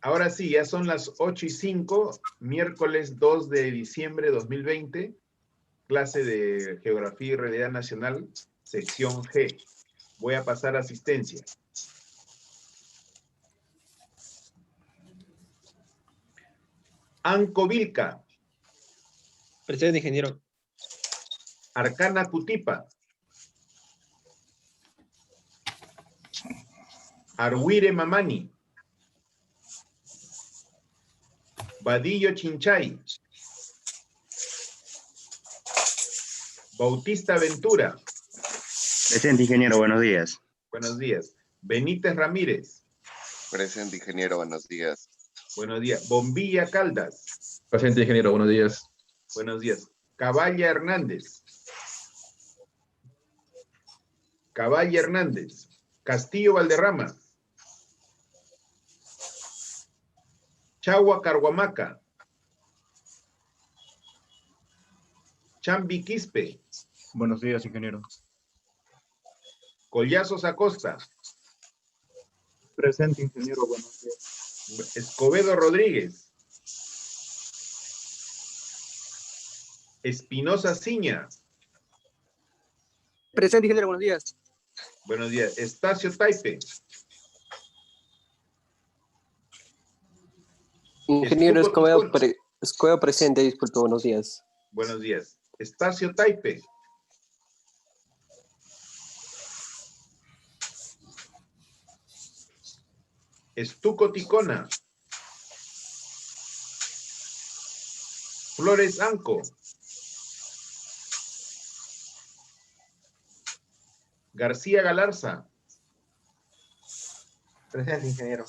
Ahora sí, ya son las 8:05, miércoles 2 de diciembre de 2020, clase de Geografía y Realidad Nacional, sección G. Voy a pasar a asistencia. Anco Vilca. Presente, ingeniero. Arcana Cutipa. Arwire Mamani. Vadillo Chinchay. Bautista Ventura. Presente, ingeniero, buenos días. Buenos días. Benítez Ramírez. Presente, ingeniero, buenos días. Buenos días. Bombilla Caldas. Presente, ingeniero, buenos días. Buenos días. Caballa Hernández. Caballa Hernández. Castillo Valderrama. Chagua Carhuamaca. Chambi Quispe. Buenos días, ingeniero. Collazos Acosta. Presente, ingeniero, buenos días. Escobedo Rodríguez. Espinosa Ciña. Presente, ingeniero, buenos días. Buenos días. Estacio Taipe. Ingeniero Estuco Escobedo presente, disculpe, buenos días. Buenos días. Estacio Taipe. Estuco Ticona. Flores Anco. García Galarza. Presente, ingeniero.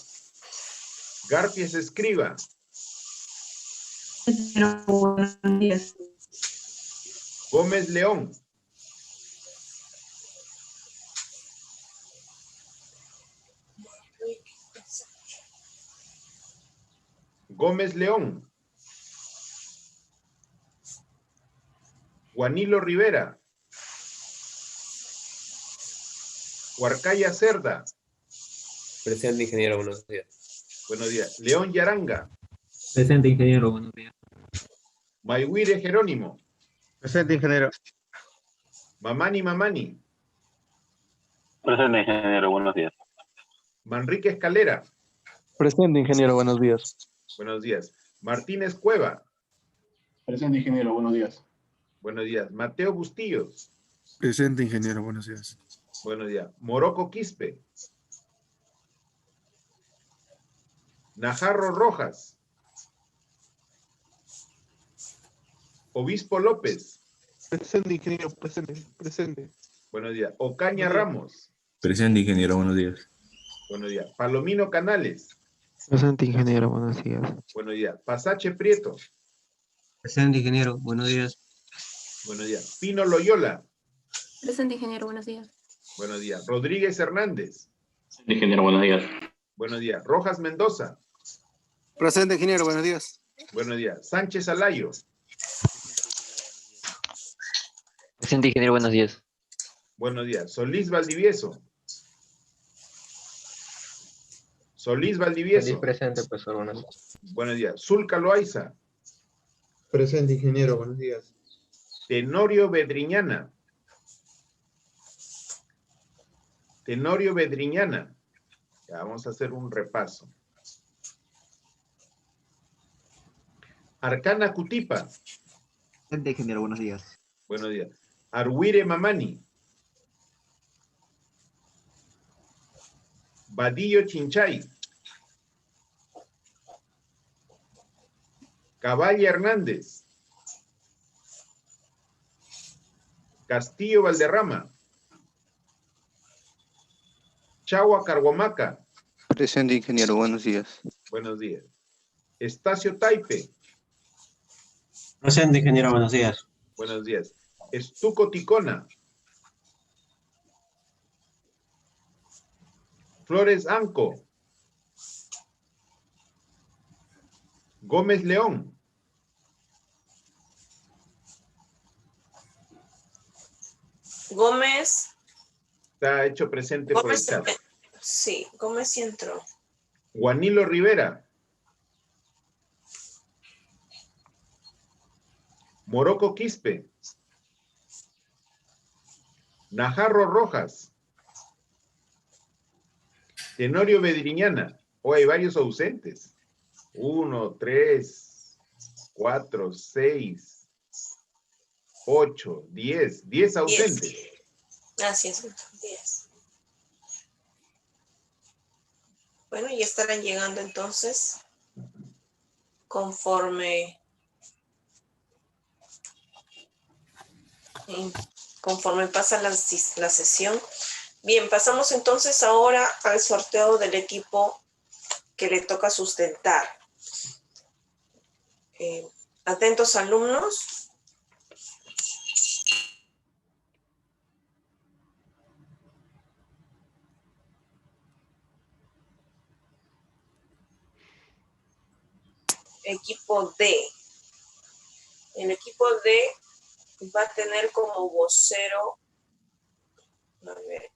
Garfias Escriba. Buenos días. Gómez León. Gómez León. Juanilo Rivera. Huarcaya Cerda. Presente, ingeniero, buenos días. Buenos días. León Yaranga. Presente, ingeniero, buenos días. Mayhuire Jerónimo. Presente, ingeniero. Mamani Mamani. Presente, ingeniero, buenos días. Manrique Escalera. Presente, ingeniero, buenos días. Buenos días. Martínez Cueva. Presente, ingeniero, buenos días. Buenos días. Mateo Bustillos. Presente, ingeniero, buenos días. Buenos días. Moroco Quispe. Najarro Rojas. Obispo López. Presente, ingeniero, presente. Buenos días. Ocaña Ramos. Presente, ingeniero, buenos días. Buenos días. Palomino Canales. Presente, ingeniero, buenos días. Buenos días. Pasache Prieto. Presente, ingeniero, buenos días. Buenos días. Pino Loyola. Presente, ingeniero, buenos días. Buenos días. Rodríguez Hernández. Presente, ingeniero, buenos días. Buenos días. Rojas Mendoza. Presente, ingeniero, buenos días. Buenos días. Sánchez Alayo. Presente, ingeniero, buenos días. Buenos días. Solís Valdivieso. Solís Valdivieso. Feliz presente, profesor, buenos días. Buenos días. Zulca Loaiza. Presente, ingeniero, buenos días. Tenorio Bedriñana. Tenorio Bedriñana. Ya vamos a hacer un repaso. Arcana Cutipa. Presente, ingeniero, buenos días. Buenos días. Arwire Mamani. Vadillo Chinchay. Caballa Hernández. Castillo Valderrama. Chagua Carhuamaca. Presente, ingeniero, buenos días. Buenos días. Estacio Taipe. Presente, ingeniero, buenos días. Buenos días. Estuco Ticona. Flores Anco. Gómez León. Gómez. Está hecho presente por el Gómez, chat. sí, Gómez sí entró. Juanilo Rivera. Morocco Quispe. Najarro Rojas. Tenorio Bedriñana. O hay varios ausentes. 1, 3, 4, 6, 8, 10. 10 ausentes. Así es, 10. Bueno, ya estarán llegando entonces conforme pasa la sesión. Bien, pasamos entonces ahora al sorteo del equipo que le toca sustentar. Atentos alumnos. Equipo D. El equipo D va a tener como vocero, a ver,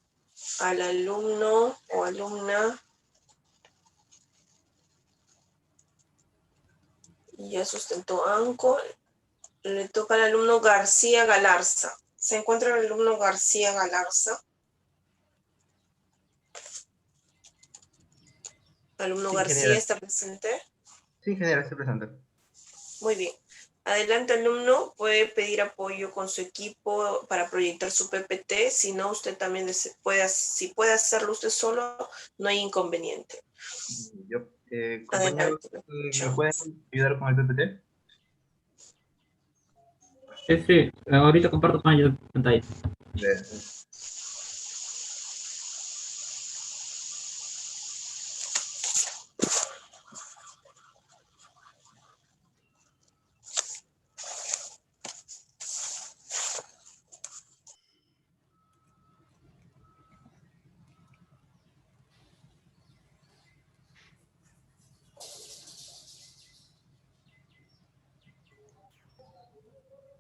al alumno o alumna. Ya sustentó ANCO. Le toca al alumno García Galarza. ¿Se encuentra el alumno García Galarza? ¿Alumno Sí, García ingeniera. está presente? Sí, ingeniera, estoy presente. Muy bien. Adelante, alumno. Puede pedir apoyo con su equipo para proyectar su PPT. Si no, usted también si puede hacerlo usted solo, no hay inconveniente. Yo, compañeros, ¿me pueden ayudar con el PPT? Sí, ahorita comparto pantalla.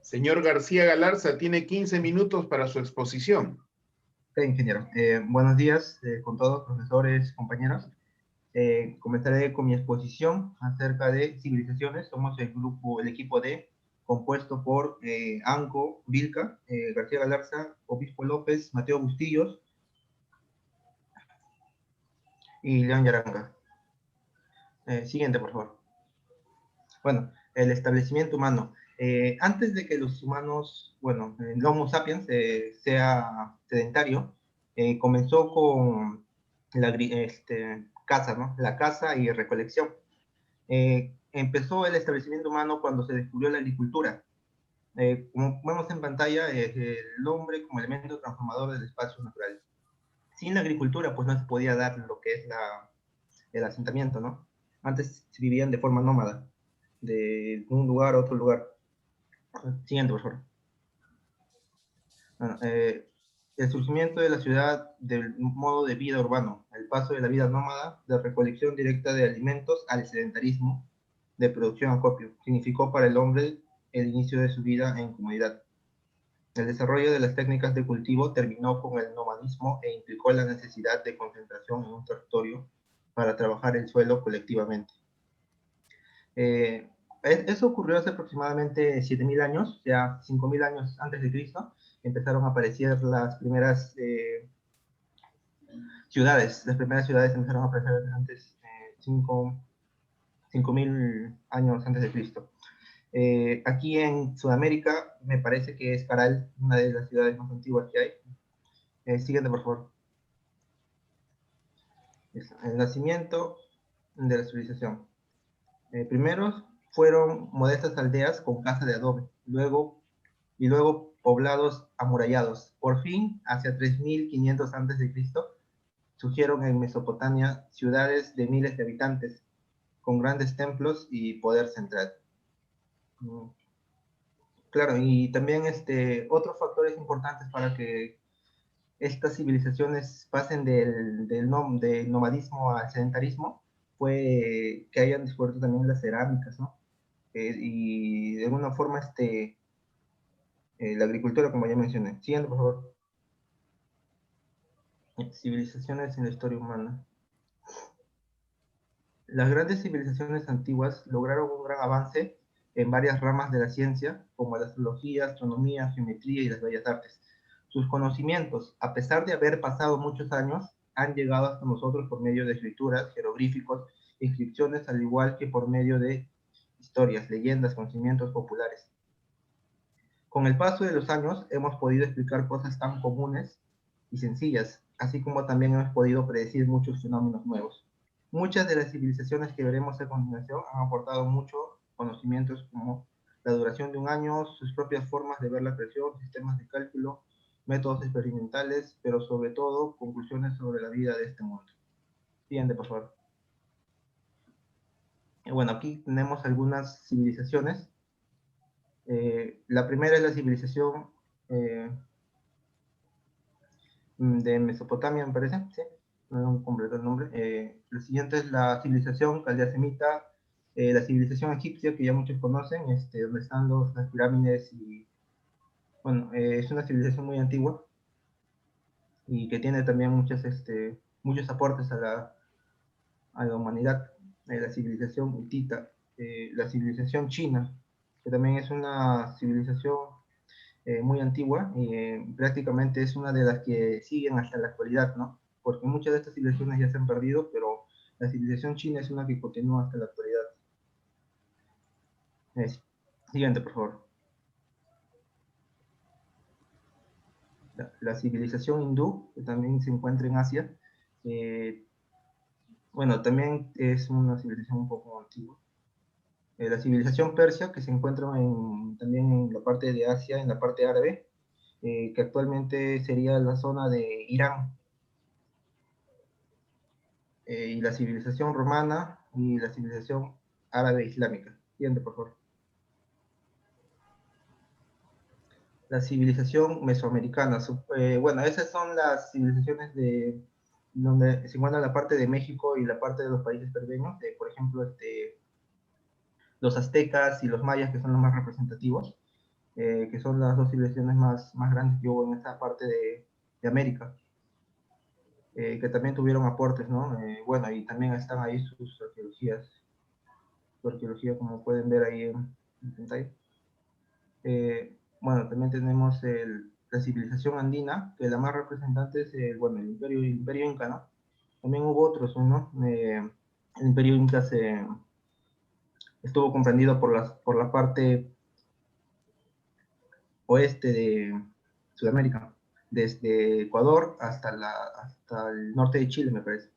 Señor García Galarza, tiene 15 minutos para su exposición. Sí, ingeniero. Buenos días con todos, profesores, compañeros. Comenzaré con mi exposición acerca de civilizaciones. Somos el equipo D, compuesto por Anco, Vilca, García Galarza, Obispo López, Mateo Bustillos y León Yaranga. Siguiente, por favor. Bueno, el establecimiento humano. Antes de que los humanos, bueno, el Homo sapiens sea sedentario, comenzó con la caza, ¿no? La caza y recolección. Empezó el establecimiento humano cuando se descubrió la agricultura. Como vemos en pantalla, el hombre como elemento transformador del espacio natural. Sin la agricultura, pues no se podía dar lo que es el asentamiento, ¿no? Antes se vivían de forma nómada, de un lugar a otro lugar. Siguiente, por favor. Bueno, el surgimiento de la ciudad del modo de vida urbano, el paso de la vida nómada, de recolección directa de alimentos al sedentarismo, de producción acopio, significó para el hombre el inicio de su vida en comunidad. El desarrollo de las técnicas de cultivo terminó con el nomadismo e implicó la necesidad de concentración en un territorio para trabajar el suelo colectivamente. Eso ocurrió hace aproximadamente 7.000 años, ya 5.000 años antes de Cristo, empezaron a aparecer las primeras ciudades. Las primeras ciudades empezaron a aparecer antes, 5.000 años antes de Cristo. Aquí en Sudamérica, me parece que es Caral, una de las ciudades más antiguas que hay. Siguiente, por favor. El nacimiento de la civilización. Primero fueron modestas aldeas con casa de adobe, luego poblados amurallados. Por fin, hacia 3.500 a.C., surgieron en Mesopotamia ciudades de miles de habitantes, con grandes templos y poder central. Claro, y también otros factores importantes para que estas civilizaciones pasen del nomadismo al sedentarismo fue que hayan descubierto también las cerámicas, ¿no? Y de alguna forma la agricultura, como ya mencioné. Siguiente, por favor. Civilizaciones en la historia humana. Las grandes civilizaciones antiguas lograron un gran avance en varias ramas de la ciencia, como la astrología, astronomía, geometría y las bellas artes. Sus conocimientos, a pesar de haber pasado muchos años, han llegado hasta nosotros por medio de escrituras, jeroglíficos, inscripciones, al igual que por medio de historias, leyendas, conocimientos populares. Con el paso de los años hemos podido explicar cosas tan comunes y sencillas, así como también hemos podido predecir muchos fenómenos nuevos. Muchas de las civilizaciones que veremos a continuación han aportado muchos conocimientos como la duración de un año, sus propias formas de ver la creación, sistemas de cálculo, métodos experimentales, pero sobre todo conclusiones sobre la vida de este mundo. Siguiente, por favor. Bueno, aquí tenemos algunas civilizaciones. La primera es la civilización de Mesopotamia, me parece, ¿sí? No completo el nombre. La siguiente es la civilización caldea-semita, la civilización egipcia, que ya muchos conocen, donde están las pirámides y, bueno, es una civilización muy antigua y que tiene también muchos aportes a la humanidad. La civilización hitita, la civilización china, que también es una civilización muy antigua y prácticamente es una de las que siguen hasta la actualidad, ¿no? Porque muchas de estas civilizaciones ya se han perdido, pero la civilización china es una que continúa hasta la actualidad. Siguiente, por favor. La civilización hindú, que también se encuentra en Asia, bueno, también es una civilización un poco antigua. La civilización persia, que se encuentra también en la parte de Asia, en la parte árabe, que actualmente sería la zona de Irán. Y la civilización romana y la civilización árabe islámica. Siguiente, por favor. La civilización mesoamericana. Bueno, esas son las civilizaciones donde se encuentra la parte de México y la parte de los países caribeños, por ejemplo, los aztecas y los mayas, que son los más representativos, que son las dos civilizaciones más grandes que hubo en esta parte de América, que también tuvieron aportes, ¿no? Bueno, y también están ahí sus arqueologías, su arqueología, como pueden ver ahí en pantalla. Bueno, también tenemos la civilización andina, que la más representante es el imperio inca, ¿no? También hubo otros, ¿no? El imperio inca estuvo comprendido por la parte oeste de Sudamérica, desde Ecuador hasta el norte de Chile, me parece.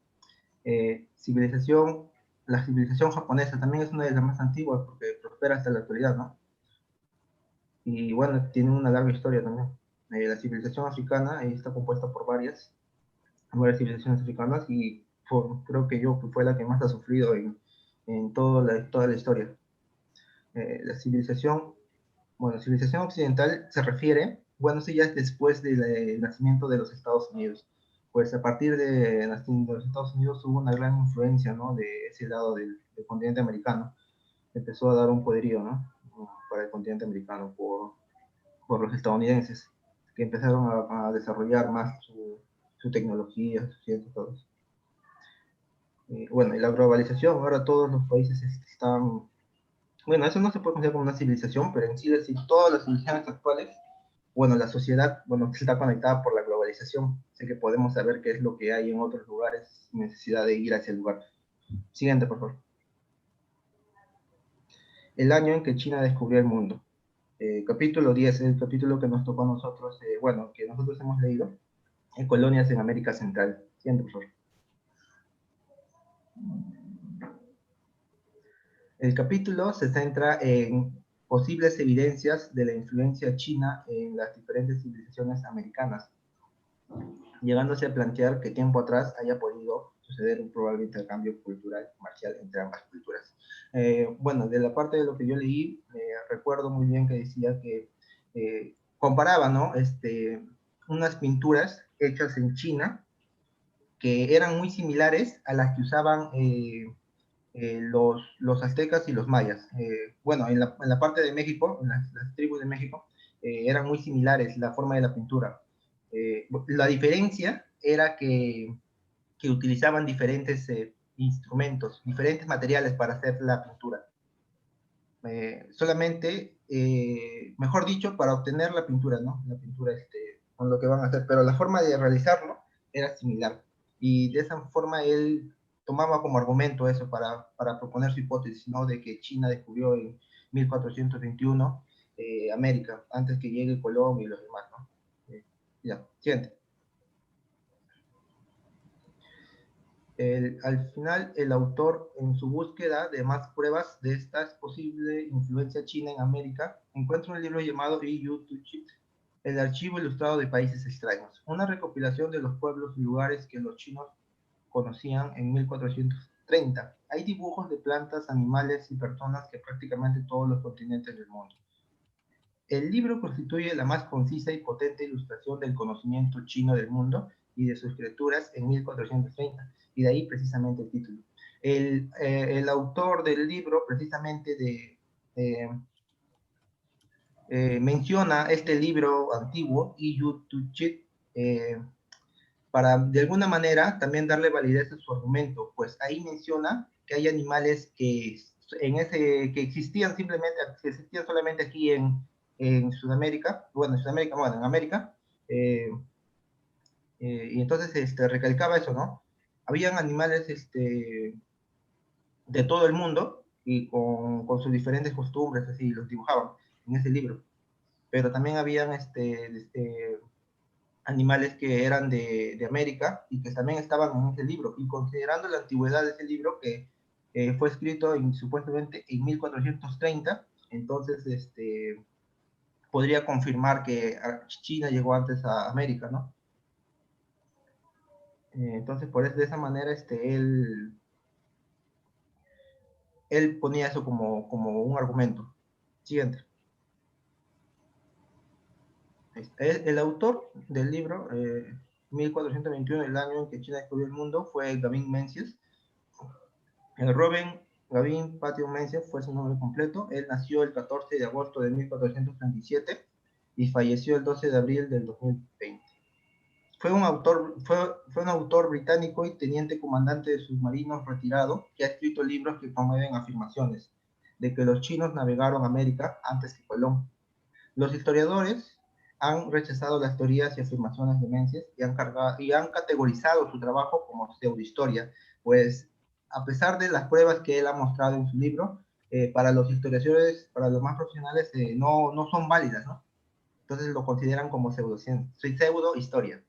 La civilización japonesa también es una de las más antiguas, porque prospera hasta la actualidad, ¿no? Y bueno, tiene una larga historia también. La civilización africana está compuesta por varias civilizaciones africanas, y creo que fue la que más ha sufrido en toda la historia. La civilización occidental se refiere, bueno, sí, ya es después del nacimiento de los Estados Unidos. Pues a partir de nacimiento de los Estados Unidos hubo una gran influencia, ¿no? De ese lado del continente americano. Empezó a dar un poderío, ¿no? Para el continente americano por los estadounidenses, que empezaron a desarrollar más su tecnología, su ciencia, todo eso. Bueno, y la globalización, ahora todos los países están... Bueno, eso no se puede considerar como una civilización, pero en sí, todas las civilizaciones actuales, bueno, la sociedad, bueno, está conectada por la globalización, así que podemos saber qué es lo que hay en otros lugares sin necesidad de ir hacia el lugar. Siguiente, por favor. El año en que China descubrió el mundo. Capítulo 10, el capítulo que nos tocó a nosotros, bueno, que nosotros hemos leído, en colonias en América Central. Siguiente, por favor. El capítulo se centra en posibles evidencias de la influencia china en las diferentes civilizaciones americanas, llegándose a plantear que tiempo atrás haya podido suceder un probable intercambio cultural comercial entre ambas culturas. Bueno, de la parte de lo que yo leí, recuerdo muy bien que decía que comparaba, ¿no? Unas pinturas hechas en China que eran muy similares a las que usaban los aztecas y los mayas. Bueno, en la parte de México, en las tribus de México, eran muy similares la forma de la pintura. La diferencia era que utilizaban diferentes instrumentos, diferentes materiales para hacer la pintura. solamente, mejor dicho, para obtener la pintura, ¿no? La pintura con lo que van a hacer, pero la forma de realizarlo era similar. Y de esa forma él tomaba como argumento eso para proponer su hipótesis, ¿no? De que China descubrió en 1421 América, antes que llegue Colón y los demás, ¿no? Ya, siguiente. Al final, el autor, en su búsqueda de más pruebas de esta posible influencia china en América, encuentra un libro llamado Yu Tu Chit, el archivo ilustrado de países extraños, una recopilación de los pueblos y lugares que los chinos conocían en 1430. Hay dibujos de plantas, animales y personas que prácticamente todos los continentes del mundo. El libro constituye la más concisa y potente ilustración del conocimiento chino del mundo y de sus criaturas en 1430, y de ahí precisamente el título. El autor del libro precisamente menciona este libro antiguo, Yu Tu Chit, para de alguna manera también darle validez a su argumento, pues ahí menciona que hay animales que existían solamente aquí en Sudamérica, en América, y entonces recalcaba eso, ¿no? Habían animales de todo el mundo y con sus diferentes costumbres, así los dibujaban en ese libro, pero también habían animales que eran de América y que también estaban en ese libro, y considerando la antigüedad de ese libro que fue escrito supuestamente en 1430, entonces podría confirmar que China llegó antes a América, ¿no? Entonces, de esa manera, él ponía eso como un argumento. Siguiente. El autor del libro, 1421, el año en que China descubrió el mundo, fue Gavin Mencius. Robin Gavin Patton Mencius fue su nombre completo. Él nació el 14 de agosto de 1437 y falleció el 12 de abril del 2020. Fue un autor británico y teniente comandante de submarinos retirado que ha escrito libros que promueven afirmaciones de que los chinos navegaron América antes que Colón. Los historiadores han rechazado las teorías y afirmaciones de Mencius y han categorizado su trabajo como pseudohistoria, pues a pesar de las pruebas que él ha mostrado en su libro, para los historiadores, para los más profesionales, no son válidas, ¿no? Entonces lo consideran como pseudohistoria.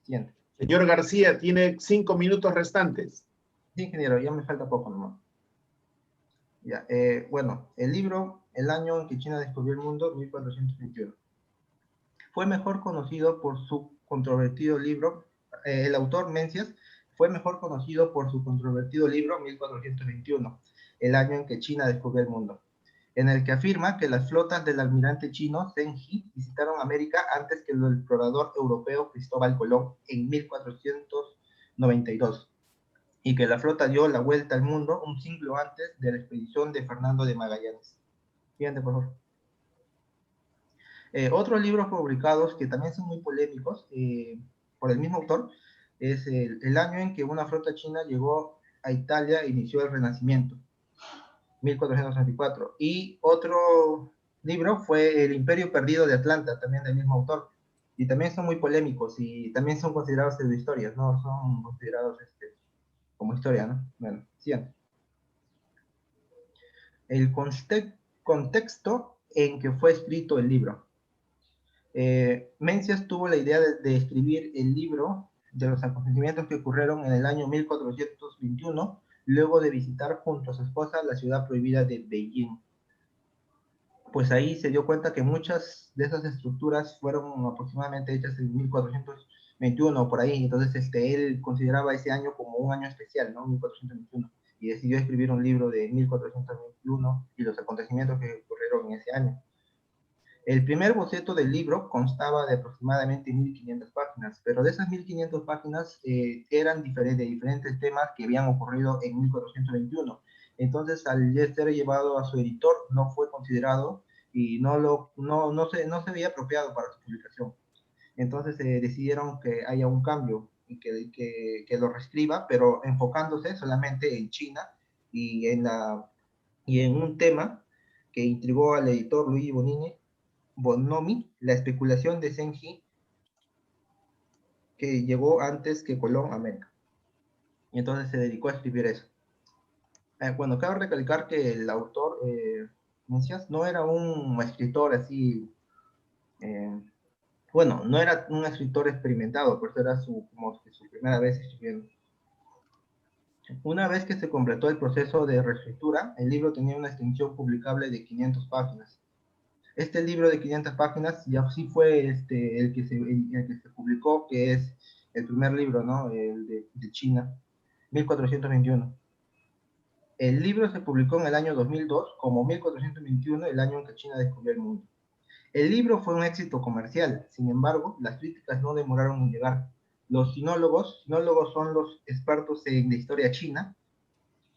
Siguiente. Señor García, tiene 5 minutos restantes. Sí, ingeniero, ya me falta poco nomás. Ya, bueno, el libro, el año en que China descubrió el mundo, 1421. Fue mejor conocido por su controvertido libro, el autor Mencius fue mejor conocido por su controvertido libro 1421, el año en que China descubrió el mundo, en el que afirma que las flotas del almirante chino Zheng He visitaron América antes que el explorador europeo Cristóbal Colón en 1492, y que la flota dio la vuelta al mundo un siglo antes de la expedición de Fernando de Magallanes. Siguiente, por favor. Otros libros publicados que también son muy polémicos por el mismo autor es el año en que una flota china llegó a Italia e inició el Renacimiento, 1464. Y otro libro fue El Imperio Perdido de Atlanta, también del mismo autor. Y también son muy polémicos y también son considerados pseudohistorias, ¿no? Son considerados como historia, ¿no? Bueno, siguiente. El contexto en que fue escrito el libro. Mencius tuvo la idea de escribir el libro de los acontecimientos que ocurrieron en el año 1421, luego de visitar junto a su esposa la ciudad prohibida de Beijing. Pues ahí se dio cuenta que muchas de esas estructuras fueron aproximadamente hechas en 1421 o por ahí, entonces él consideraba ese año como un año especial, ¿no? 1421, y decidió escribir un libro de 1421 y los acontecimientos que ocurrieron en ese año. El primer boceto del libro constaba de aproximadamente 1500 páginas, pero de esas 1500 páginas eran de diferentes temas que habían ocurrido en 1421. Entonces, al ser llevado a su editor, no fue considerado y no se veía apropiado para su publicación. Entonces, decidieron que haya un cambio y que lo reescriba, pero enfocándose solamente en China y en un tema que intrigó al editor Luigi Bonomi, la especulación de Senji, que llegó antes que Colón a América. Y entonces se dedicó a escribir eso. Bueno, cabe recalcar que el autor, no era un escritor así, bueno, no era un escritor experimentado, por eso era como que su primera vez escribiendo. Una vez que se completó el proceso de reescritura, el libro tenía una extensión publicable de 500 páginas. Este libro de 500 páginas ya sí fue el que se publicó, que es el primer libro, ¿no? El de China, 1421. El libro se publicó en el año 2002, como 1421, el año en que China descubrió el mundo. El libro fue un éxito comercial, sin embargo, las críticas no demoraron en llegar. Los sinólogos son los expertos en la historia china,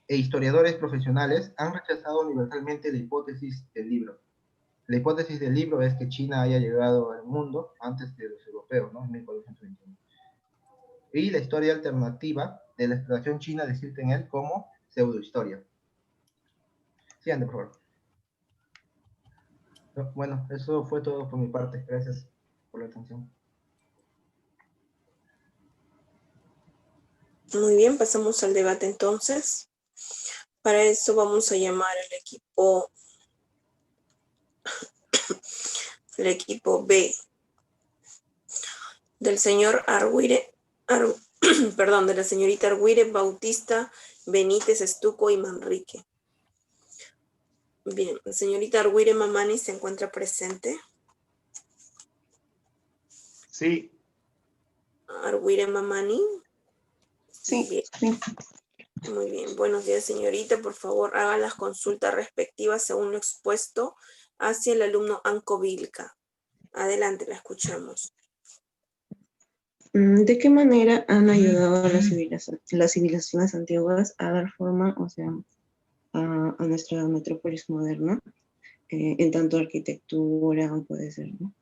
e historiadores profesionales han rechazado universalmente la hipótesis del libro. La hipótesis del libro es que China haya llegado al mundo antes de los europeos, ¿no? En 1421. Y la historia alternativa de la exploración china descrita en él como pseudohistoria. Siguiente, por favor. Bueno, eso fue todo por mi parte. Gracias por la atención. Muy bien, pasamos al debate entonces. Para eso vamos a llamar al equipo B del señor de la señorita Arguire, Bautista, Benítez, Estuco y Manrique. Bien, la señorita Arguire Mamani se encuentra presente. Sí. Arguire Mamani. Sí, bien. sí. Muy bien, buenos días señorita, por favor haga las consultas respectivas según lo expuesto hacia el alumno Anco Vilca. Adelante, la escuchamos. ¿De qué manera han ayudado a las civilizaciones antiguas a dar forma, o sea, a nuestra metrópolis moderna, en tanto arquitectura, puede ser, ¿no?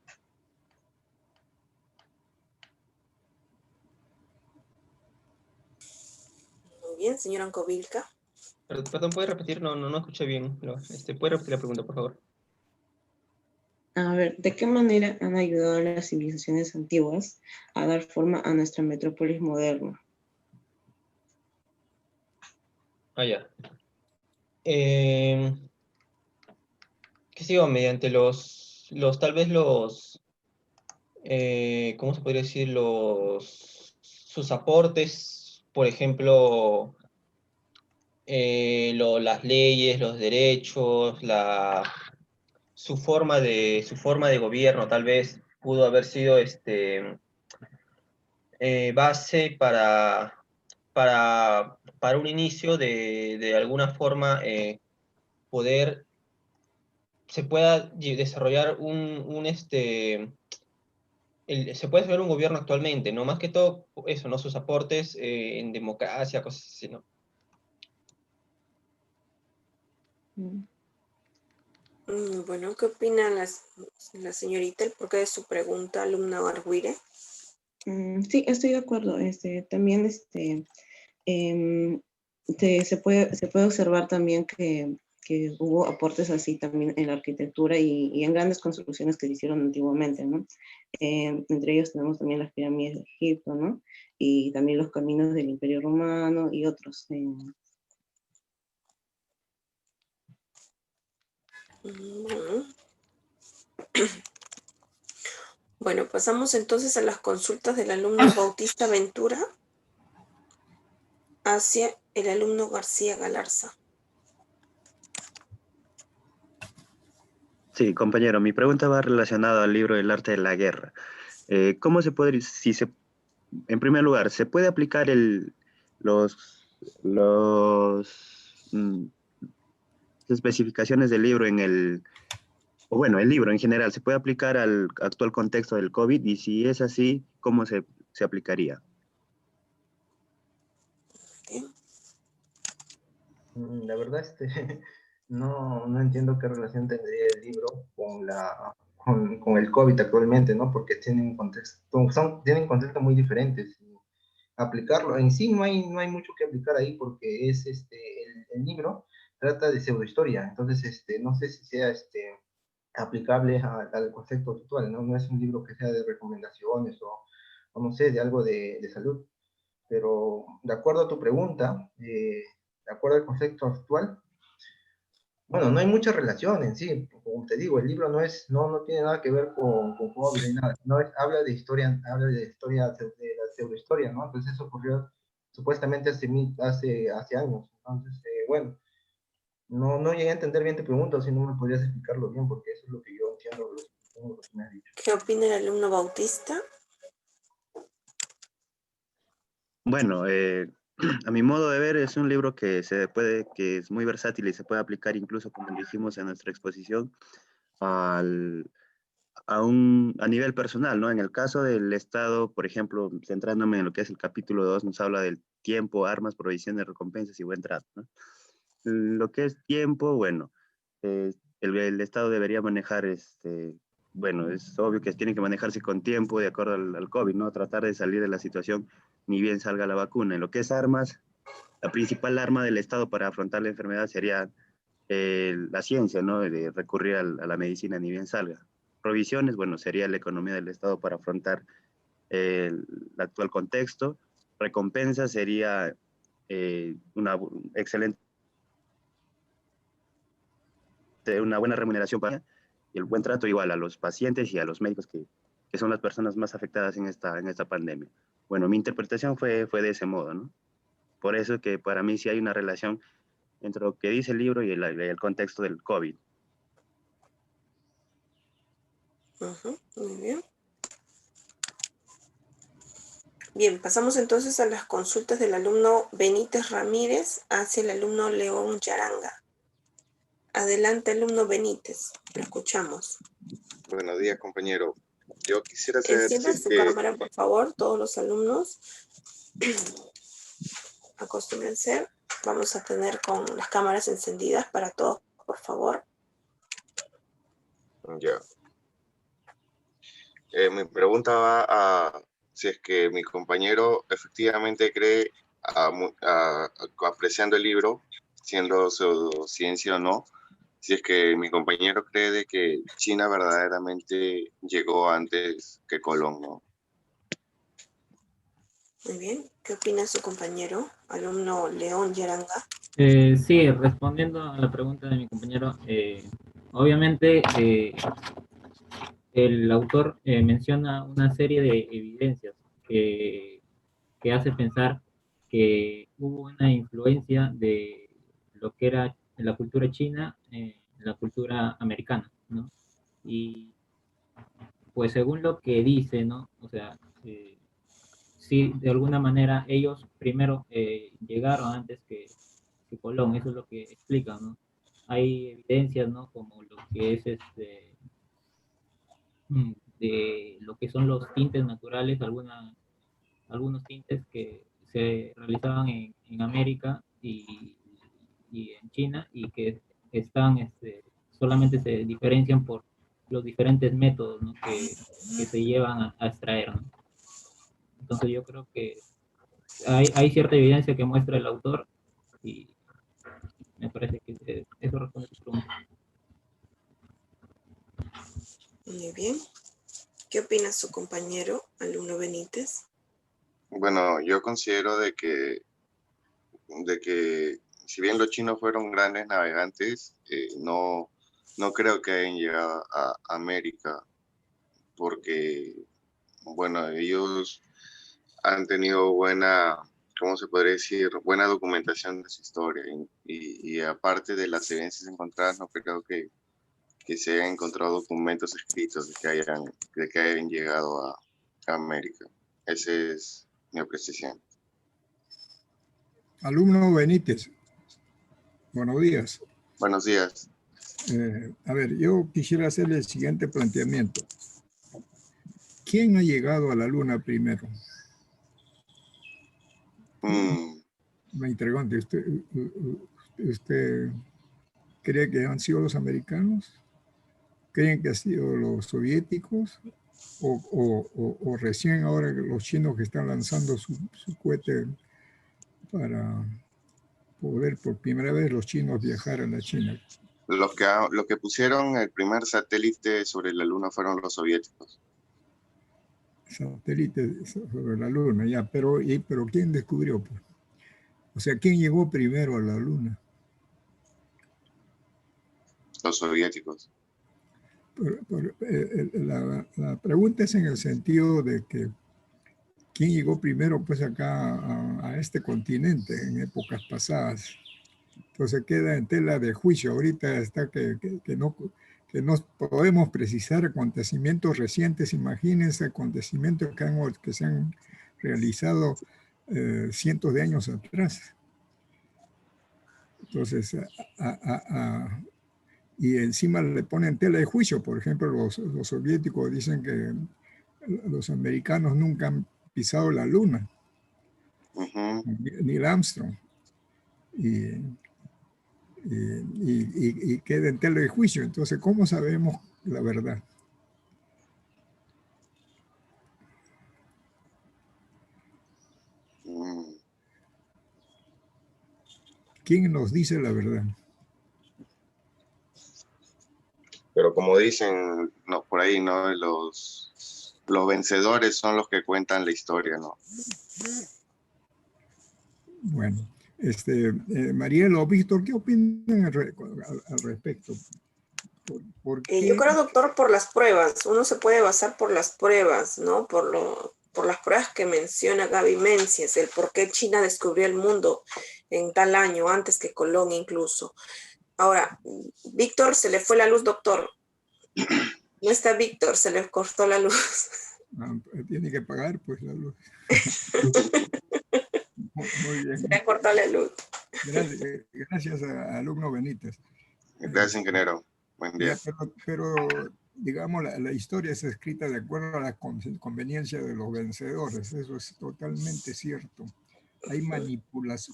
Muy bien, señor Anco Vilca. Perdón, ¿puede repetir? No escuché bien. ¿Puede repetir la pregunta, por favor? A ver, ¿de qué manera han ayudado a las civilizaciones antiguas a dar forma a nuestra metrópolis moderna? Ya. ¿Qué sigo? Mediante tal vez ¿cómo se podría decir? Sus aportes, por ejemplo, las leyes, los derechos, su forma de gobierno, tal vez pudo haber sido base para un inicio de alguna forma se pueda desarrollar se puede hacer un gobierno actualmente, ¿no? Más que todo eso, ¿no? Sus aportes en democracia, cosas así, ¿no? Bueno, ¿qué opina la señorita? ¿El porqué de su pregunta, alumna Arguire? Sí, estoy de acuerdo. También se puede observar también que hubo aportes así también en la arquitectura y en grandes construcciones que se hicieron antiguamente, ¿no? Entre ellos tenemos también las pirámides de Egipto, ¿no? Y también los caminos del Imperio Romano y otros. Bueno, pasamos entonces a las consultas del alumno Bautista Ventura hacia el alumno García Galarza. Sí, compañero, mi pregunta va relacionada al libro El arte de la guerra. ¿Cómo se puede, en primer lugar, se puede aplicar las especificaciones del libro el libro en general, se puede aplicar al actual contexto del COVID? Y si es así, ¿cómo se aplicaría? La verdad, no entiendo qué relación tendría el libro con el COVID actualmente, ¿no? Porque tienen contextos muy diferentes. Aplicarlo en sí no hay mucho que aplicar ahí, porque es el libro trata de pseudohistoria, entonces no sé si sea aplicable al concepto actual, ¿no? No es un libro que sea de recomendaciones o no sé, de algo de salud, pero de acuerdo a tu pregunta, de acuerdo al concepto actual, bueno, no hay mucha relación en sí, como te digo, el libro no tiene nada que ver con COVID ni nada, habla de historia, de la pseudohistoria, ¿no? Entonces eso ocurrió supuestamente hace años, entonces, bueno, no llegué a entender bien tu pregunta, o si no me podrías explicarlo bien, porque eso es lo que yo entiendo de lo que me has dicho. ¿Qué opina el alumno Bautista? Bueno, a mi modo de ver es un libro que que es muy versátil y se puede aplicar incluso, como dijimos en nuestra exposición, a nivel personal, ¿no? En el caso del Estado, por ejemplo, centrándome en lo que es el capítulo 2, nos habla del tiempo, armas, provisiones, recompensas y buen trato, ¿no? Lo que es tiempo, bueno, el Estado debería manejar, bueno, es obvio que tiene que manejarse con tiempo de acuerdo al COVID, ¿no? Tratar de salir de la situación ni bien salga la vacuna. En lo que es armas, la principal arma del Estado para afrontar la enfermedad sería la ciencia, ¿no? De recurrir a la medicina ni bien salga. Provisiones, bueno, sería la economía del Estado para afrontar el actual contexto. Recompensa sería una excelente, una buena remuneración para y el buen trato igual a los pacientes y a los médicos que son las personas más afectadas en esta pandemia. Bueno, mi interpretación fue de ese modo, ¿no? Por eso que para mí sí hay una relación entre lo que dice el libro y el contexto del COVID. Muy bien. Bien, pasamos entonces a las consultas del alumno Benítez Ramírez hacia el alumno León Yaranga. Adelante, alumno Benítez, lo escuchamos. Buenos días, compañero. Yo quisiera saber si Enciendan es su que... cámara, por favor, todos los alumnos. Acostúmbrense. Vamos a tener con las cámaras encendidas para todos, por favor. Ya. Mi pregunta va a si es que mi compañero efectivamente cree, apreciando el libro, siendo pseudociencia o no, si es que mi compañero cree de que China verdaderamente llegó antes que Colón, ¿no? Muy bien. ¿Qué opina su compañero, alumno León Yaranga? Sí, respondiendo a la pregunta de mi compañero, obviamente el autor menciona una serie de evidencias que hace pensar que hubo una influencia de lo que era la cultura china en la cultura americana, ¿no? Y pues según lo que dice, ¿no? O sea, sí, de alguna manera ellos primero llegaron antes que Colón, eso es lo que explican, ¿no? Hay evidencias, ¿no? Como lo que es de lo que son los tintes naturales, algunos tintes que se realizaban en América y en China y que están, solamente se diferencian por los diferentes métodos, ¿no? que se llevan a extraer, ¿no? Entonces yo creo que hay cierta evidencia que muestra el autor y me parece que eso responde a tu pregunta. Muy bien. ¿Qué opina su compañero, alumno Benítez? Bueno, yo considero de que si bien los chinos fueron grandes navegantes, no creo que hayan llegado a América, porque, bueno, ellos han tenido ¿cómo se podría decir? Buena documentación de su historia. Y aparte de las evidencias encontradas, no creo que se hayan encontrado documentos escritos de que hayan llegado a América. Esa es mi apreciación. Alumno Benítez, buenos días. Buenos días. A ver, yo quisiera hacerle el siguiente planteamiento. ¿Quién ha llegado a la Luna primero? Me interrogante, ¿usted cree que han sido los americanos? ¿Creen que han sido los soviéticos? ¿O recién ahora los chinos que están lanzando su cohete para poder por primera vez los chinos viajar a la China? Los que pusieron el primer satélite sobre la Luna fueron los soviéticos. Satélite sobre la Luna, ya, pero ¿quién descubrió? Pues? O sea, ¿quién llegó primero a la Luna? Los soviéticos. La pregunta es en el sentido de que ¿quién llegó primero pues acá a este continente en épocas pasadas? Entonces queda en tela de juicio. Ahorita está que no podemos precisar acontecimientos recientes. Imagínense acontecimientos que se han realizado cientos de años atrás. Entonces, y encima le ponen tela de juicio. Por ejemplo, los soviéticos dicen que los americanos nunca han pisado la Luna. Neil Armstrong. Y queda en tela de juicio. Entonces, ¿cómo sabemos la verdad? ¿Quién nos dice la verdad? Pero como dicen no, por ahí, ¿no? Los vencedores son los que cuentan la historia, ¿no? Bueno, Mariela o Víctor, ¿qué opinan al respecto? Yo creo, doctor, por las pruebas. Uno se puede basar por las pruebas, ¿no? Por las pruebas que menciona Gaby Mencias, el por qué China descubrió el mundo en tal año, antes que Colón incluso. Ahora, Víctor, se le fue la luz, doctor. No está Víctor, se le cortó la luz. Tiene que pagar, pues, la luz. Muy bien. Se le cortó la luz. Gracias a alumno Benítez. Gracias, ingeniero. Buen día. Pero digamos, la historia es escrita de acuerdo a la conveniencia de los vencedores. Eso es totalmente cierto. Hay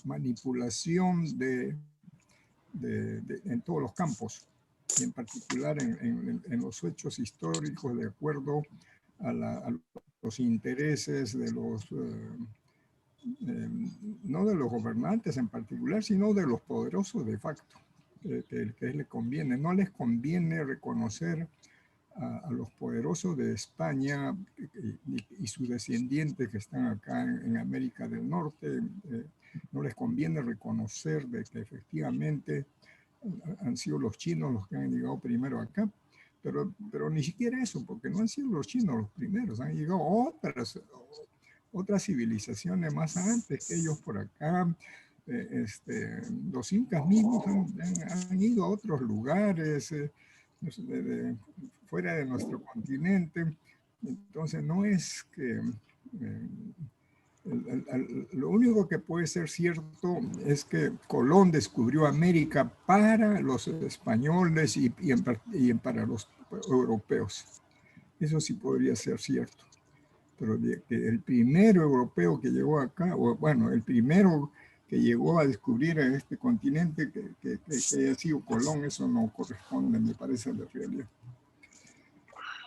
manipulación en todos los campos, y en particular en los hechos históricos, de acuerdo a los intereses de los, no de los gobernantes en particular, sino de los poderosos de facto, que les conviene. No les conviene reconocer a los poderosos de España y sus descendientes que están acá en América del Norte. No les conviene reconocer de que efectivamente han sido los chinos los que han llegado primero acá, pero ni siquiera eso, porque no han sido los chinos los primeros, han llegado otras civilizaciones más antes que ellos por acá. Los incas mismos han ido a otros lugares fuera de nuestro continente. Entonces no es que lo único que puede ser cierto es que Colón descubrió América para los españoles y para los europeos. Eso sí podría ser cierto. Pero el primero europeo que llegó acá, o bueno, el primero que llegó a descubrir a este continente que haya sido Colón, eso no corresponde, me parece, a la realidad.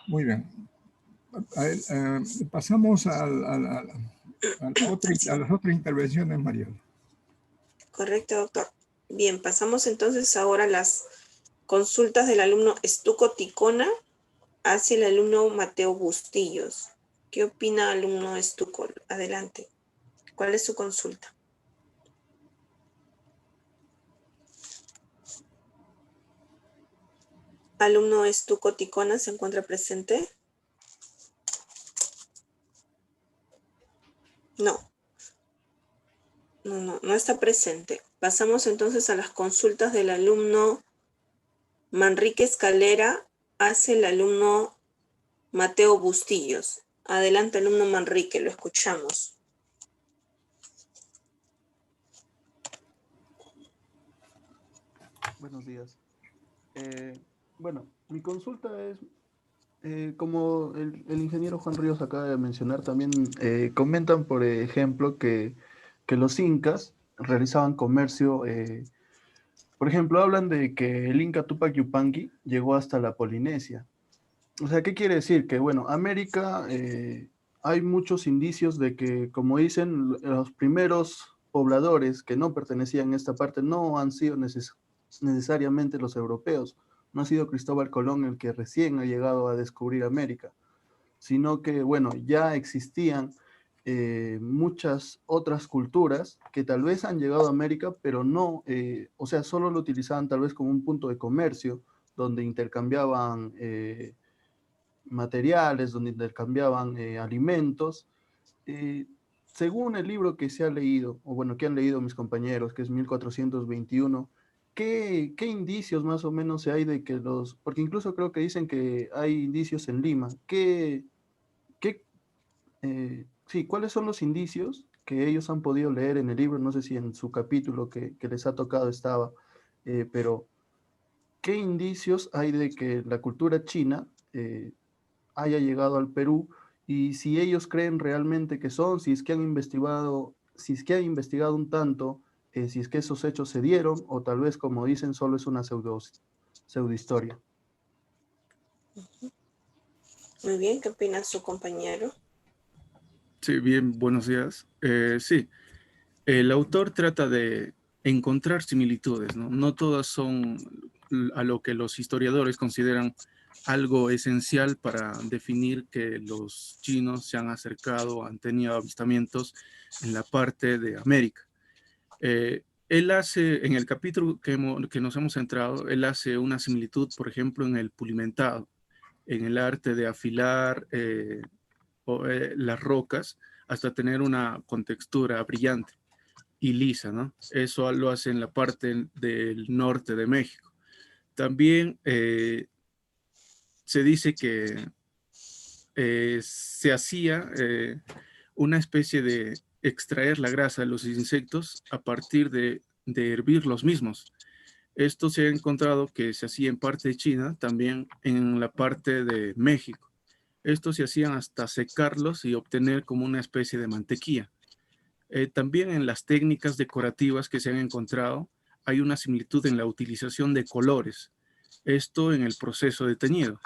Muy bien. Pasamos a las otras intervenciones, María. Correcto, doctor. Bien, pasamos entonces ahora a las consultas del alumno Estuco Ticona hacia el alumno Mateo Bustillos. ¿Qué opina alumno Estuco? Adelante. ¿Cuál es su consulta? Alumno Estuco Ticona, ¿se encuentra presente? No está presente. Pasamos entonces a las consultas del alumno Manrique Escalera hacia el alumno Mateo Bustillos. Adelante, alumno Manrique, lo escuchamos. Buenos días. Bueno, mi consulta es, como el ingeniero Juan Ríos acaba de mencionar, también comentan, por ejemplo, que los incas realizaban comercio. Por ejemplo, hablan de que el inca Tupac Yupanqui llegó hasta la Polinesia. O sea, ¿qué quiere decir? Que, bueno, América, hay muchos indicios de que, como dicen, los primeros pobladores que no pertenecían a esta parte no han sido necesariamente los europeos. No ha sido Cristóbal Colón el que recién ha llegado a descubrir América, sino que, bueno, ya existían muchas otras culturas que tal vez han llegado a América, pero no, o sea, solo lo utilizaban tal vez como un punto de comercio, donde intercambiaban materiales, donde intercambiaban alimentos. Según el libro que se ha leído, o bueno, que han leído mis compañeros, que es 1421, ¿qué indicios más o menos hay de que porque incluso creo que dicen que hay indicios en Lima, sí, ¿cuáles son los indicios que ellos han podido leer en el libro? No sé si en su capítulo que les ha tocado estaba, pero ¿qué indicios hay de que la cultura china haya llegado al Perú? Y si ellos creen realmente que son, si es que han investigado un tanto, si es que esos hechos se dieron, o tal vez, como dicen, solo es una pseudohistoria. Muy bien, ¿qué opina su compañero? Sí, bien, buenos días. Sí, el autor trata de encontrar similitudes, ¿no? No todas son a lo que los historiadores consideran algo esencial para definir que los chinos se han acercado, han tenido avistamientos en la parte de América. Él hace, en el capítulo que nos hemos centrado, él hace una similitud, por ejemplo, en el pulimentado, en el arte de afilar las rocas hasta tener una contextura brillante y lisa, ¿no? Eso lo hace en la parte del norte de México. También se dice que se hacía una especie de extraer la grasa de los insectos a partir de hervir los mismos. Esto se ha encontrado que se hacía en parte de China, también en la parte de México. Estos se hacían hasta secarlos y obtener como una especie de mantequilla. También en las técnicas decorativas que se han encontrado hay una similitud en la utilización de colores. Esto en el proceso de teñido.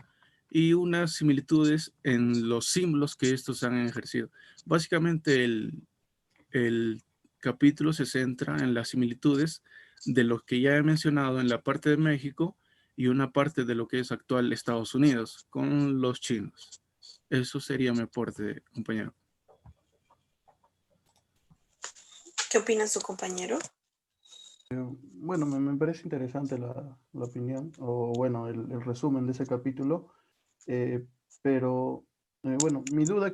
Y unas similitudes en los símbolos que estos han ejercido. Básicamente el capítulo se centra en las similitudes de lo que ya he mencionado en la parte de México y una parte de lo que es actual Estados Unidos con los chinos. Eso sería mi aporte, compañero. ¿Qué opina su compañero? Bueno, me parece interesante la opinión, o bueno, el resumen de ese capítulo, pero bueno, mi duda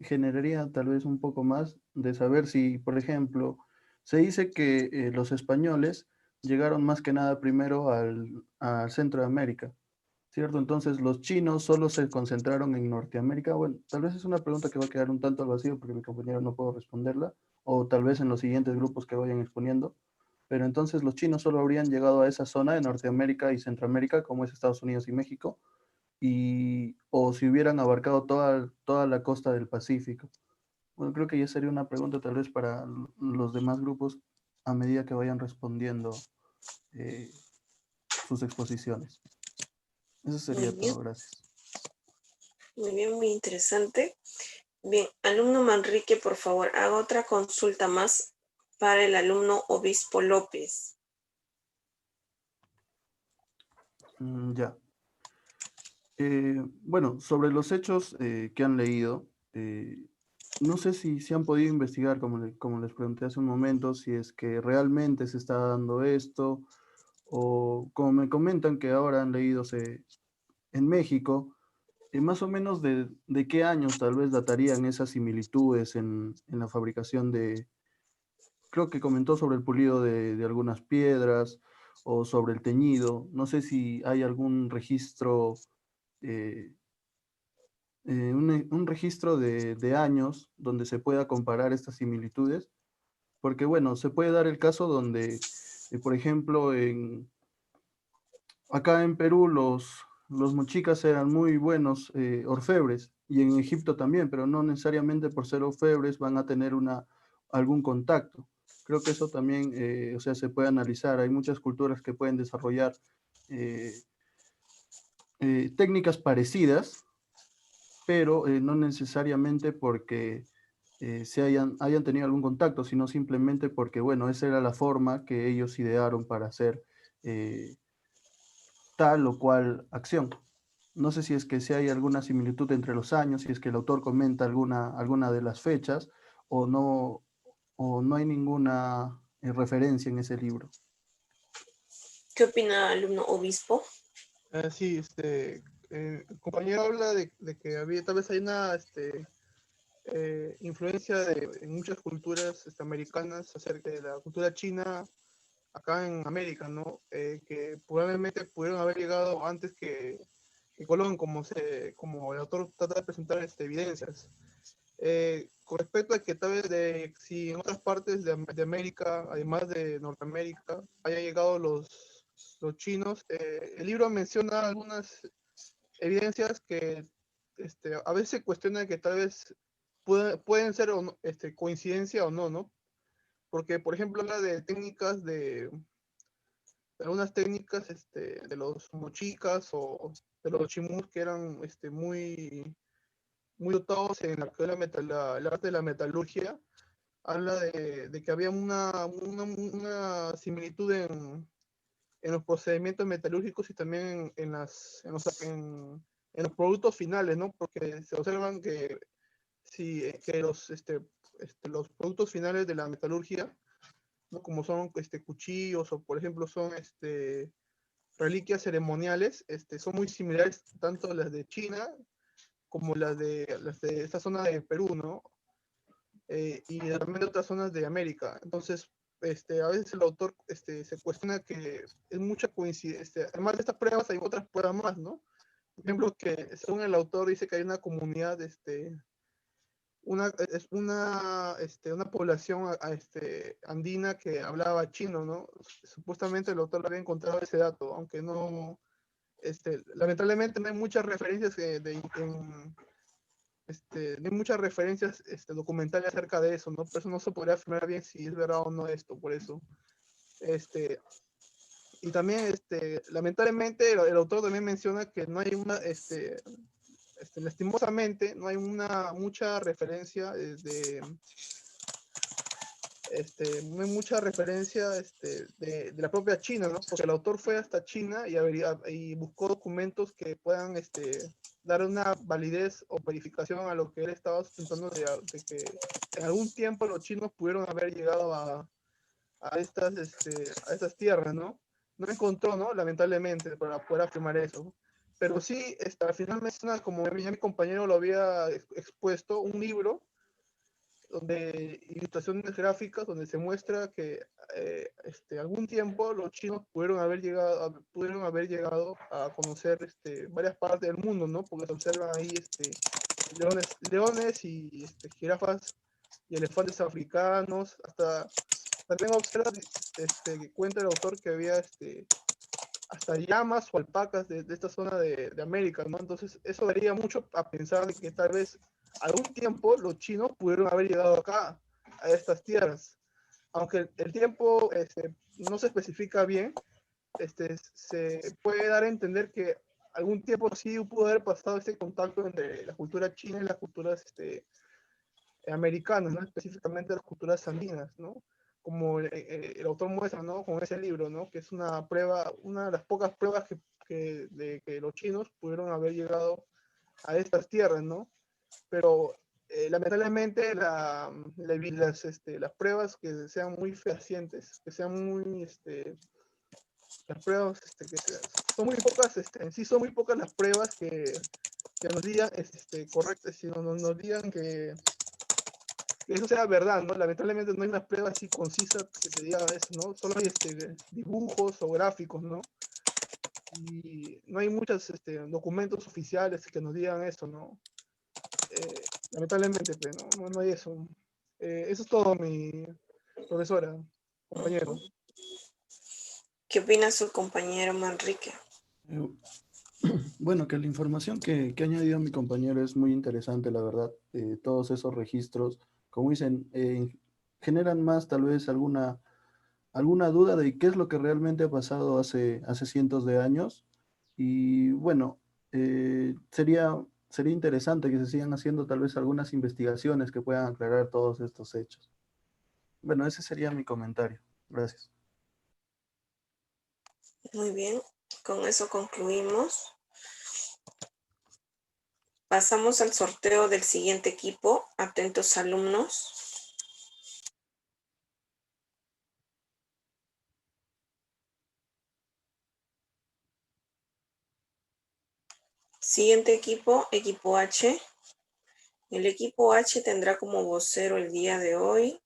generaría tal vez un poco más de saber si, por ejemplo, se dice que los españoles llegaron más que nada primero al centro de América, ¿cierto? Entonces los chinos solo se concentraron en Norteamérica. Bueno, tal vez es una pregunta que va a quedar un tanto al vacío porque mi compañero no puedo responderla, o tal vez en los siguientes grupos que vayan exponiendo. Pero entonces los chinos solo habrían llegado a esa zona de Norteamérica y Centroamérica, como es Estados Unidos y México, o si hubieran abarcado toda la costa del Pacífico. Bueno, creo que ya sería una pregunta tal vez para los demás grupos a medida que vayan respondiendo sus exposiciones. Eso sería todo, gracias. Muy bien, muy interesante. Bien, alumno Manrique, por favor, haga otra consulta más para el alumno Obispo López. Ya. Bueno, sobre los hechos que han leído, no sé si se han podido investigar, como les pregunté hace un momento, si es que realmente se está dando esto, o como me comentan que ahora han leído en México, más o menos de qué años tal vez datarían esas similitudes en la fabricación creo que comentó sobre el pulido de algunas piedras o sobre el teñido. No sé si hay algún registro, un registro de años donde se pueda comparar estas similitudes, porque bueno, se puede dar el caso donde, por ejemplo, acá en Perú los mochicas eran muy buenos orfebres, y en Egipto también, pero no necesariamente por ser orfebres van a tener algún contacto. Creo que eso también, o sea, se puede analizar. Hay muchas culturas que pueden desarrollar técnicas parecidas, pero no necesariamente porque hayan tenido algún contacto, sino simplemente porque, bueno, esa era la forma que ellos idearon para hacer tal o cual acción. No sé si es que si hay alguna similitud entre los años, si es que el autor comenta alguna de las fechas, o no hay ninguna referencia en ese libro. ¿Qué opina alumno obispo? Sí, el compañero habla de que tal vez hay una influencia en muchas culturas americanas acerca de la cultura china acá en América, ¿no? Que probablemente pudieron haber llegado antes que Colón, como el autor trata de presentar evidencias. Con respecto a que tal vez si en otras partes de América, además de Norteamérica, hayan llegado los chinos, el libro menciona algunas evidencias que a veces se cuestiona que tal vez pueden ser o no, coincidencia o no, ¿no? Porque, por ejemplo, habla de técnicas algunas técnicas de los mochicas o de los chimus que eran muy dotados en la que el arte de la metalurgia. Habla de que había una similitud en los procedimientos metalúrgicos y también en los productos finales, ¿no? Porque se observan que los productos finales de la metalurgia, ¿no? Como son cuchillos o por ejemplo son reliquias ceremoniales, son muy similares tanto las de China como las de esta zona de Perú, ¿no? Y también de otras zonas de América. Entonces, a veces el autor se cuestiona que es mucha coincidencia. Además de estas pruebas hay otras pruebas más, ¿no? Por ejemplo, que según el autor dice que hay una comunidad, una población andina que hablaba chino, ¿no? Supuestamente el autor había encontrado ese dato, aunque no, lamentablemente no hay muchas referencias no hay muchas referencias documentales acerca de eso, ¿no? Por eso no se podría afirmar bien si es verdad o no esto, por eso. Y también, lamentablemente, el autor también menciona que no hay lastimosamente, no hay mucha referencia no hay mucha referencia de la propia China, ¿no? Porque el autor fue hasta China y buscó documentos que puedan dar una validez o verificación a lo que él estaba sustentando de que en algún tiempo los chinos pudieron haber llegado a estas tierras, ¿no? No encontró, ¿no? Lamentablemente, para poder afirmar eso. Pero sí, al final menciona, como ya mi compañero lo había expuesto, un libro donde ilustraciones gráficas donde se muestra que algún tiempo los chinos pudieron haber llegado a conocer varias partes del mundo, ¿no? Porque se observan ahí leones y jirafas y elefantes africanos, hasta también observa que cuenta el autor que había hasta llamas o alpacas de esta zona de América, ¿no? Entonces eso daría mucho a pensar de que tal vez algún tiempo los chinos pudieron haber llegado acá, a estas tierras. Aunque el tiempo no se especifica bien, se puede dar a entender que algún tiempo sí pudo haber pasado este contacto entre la cultura china y las culturas americanas, ¿no? Específicamente las culturas andinas, ¿no? Como el autor muestra, ¿no? Con ese libro, ¿no? Que es una de las pocas pruebas de que los chinos pudieron haber llegado a estas tierras, ¿no? Pero lamentablemente las pruebas que sean muy fehacientes, que sean muy, las pruebas son muy pocas, en sí son muy pocas las pruebas que nos digan, correctas, sino nos digan que eso sea verdad, ¿no? Lamentablemente no hay una prueba así concisa que te diga eso, ¿no? Solo hay dibujos o gráficos, ¿no? Y no hay muchos documentos oficiales que nos digan eso, ¿no? Lamentablemente, pero no hay eso. Eso es todo, mi profesora, compañero. ¿Qué opina su compañero Manrique? Bueno, que la información que ha añadido mi compañero es muy interesante, la verdad. Todos esos registros, como dicen, generan más tal vez alguna duda de qué es lo que realmente ha pasado hace cientos de años. Y bueno, sería sería interesante que se sigan haciendo tal vez algunas investigaciones que puedan aclarar todos estos hechos. Bueno, ese sería mi comentario. Gracias. Muy bien, con eso concluimos. Pasamos al sorteo del siguiente equipo. Atentos alumnos. Siguiente equipo, equipo H. El equipo H tendrá como vocero el día de hoy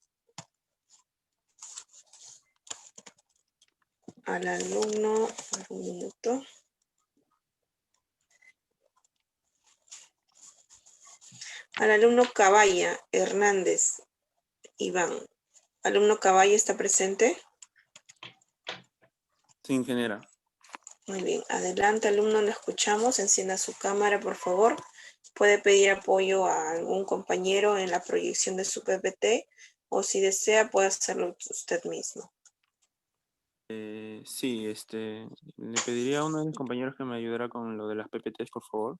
al alumno, un minuto. Al alumno Caballa Hernández Iván. ¿Alumno Caballa está presente? Sí, ingeniera. Muy bien, adelante alumno, lo escuchamos. Encienda su cámara, por favor. Puede pedir apoyo a algún compañero en la proyección de su PPT o si desea puede hacerlo usted mismo. Sí, le pediría a uno de mis compañeros que me ayudara con lo de las PPTs, por favor.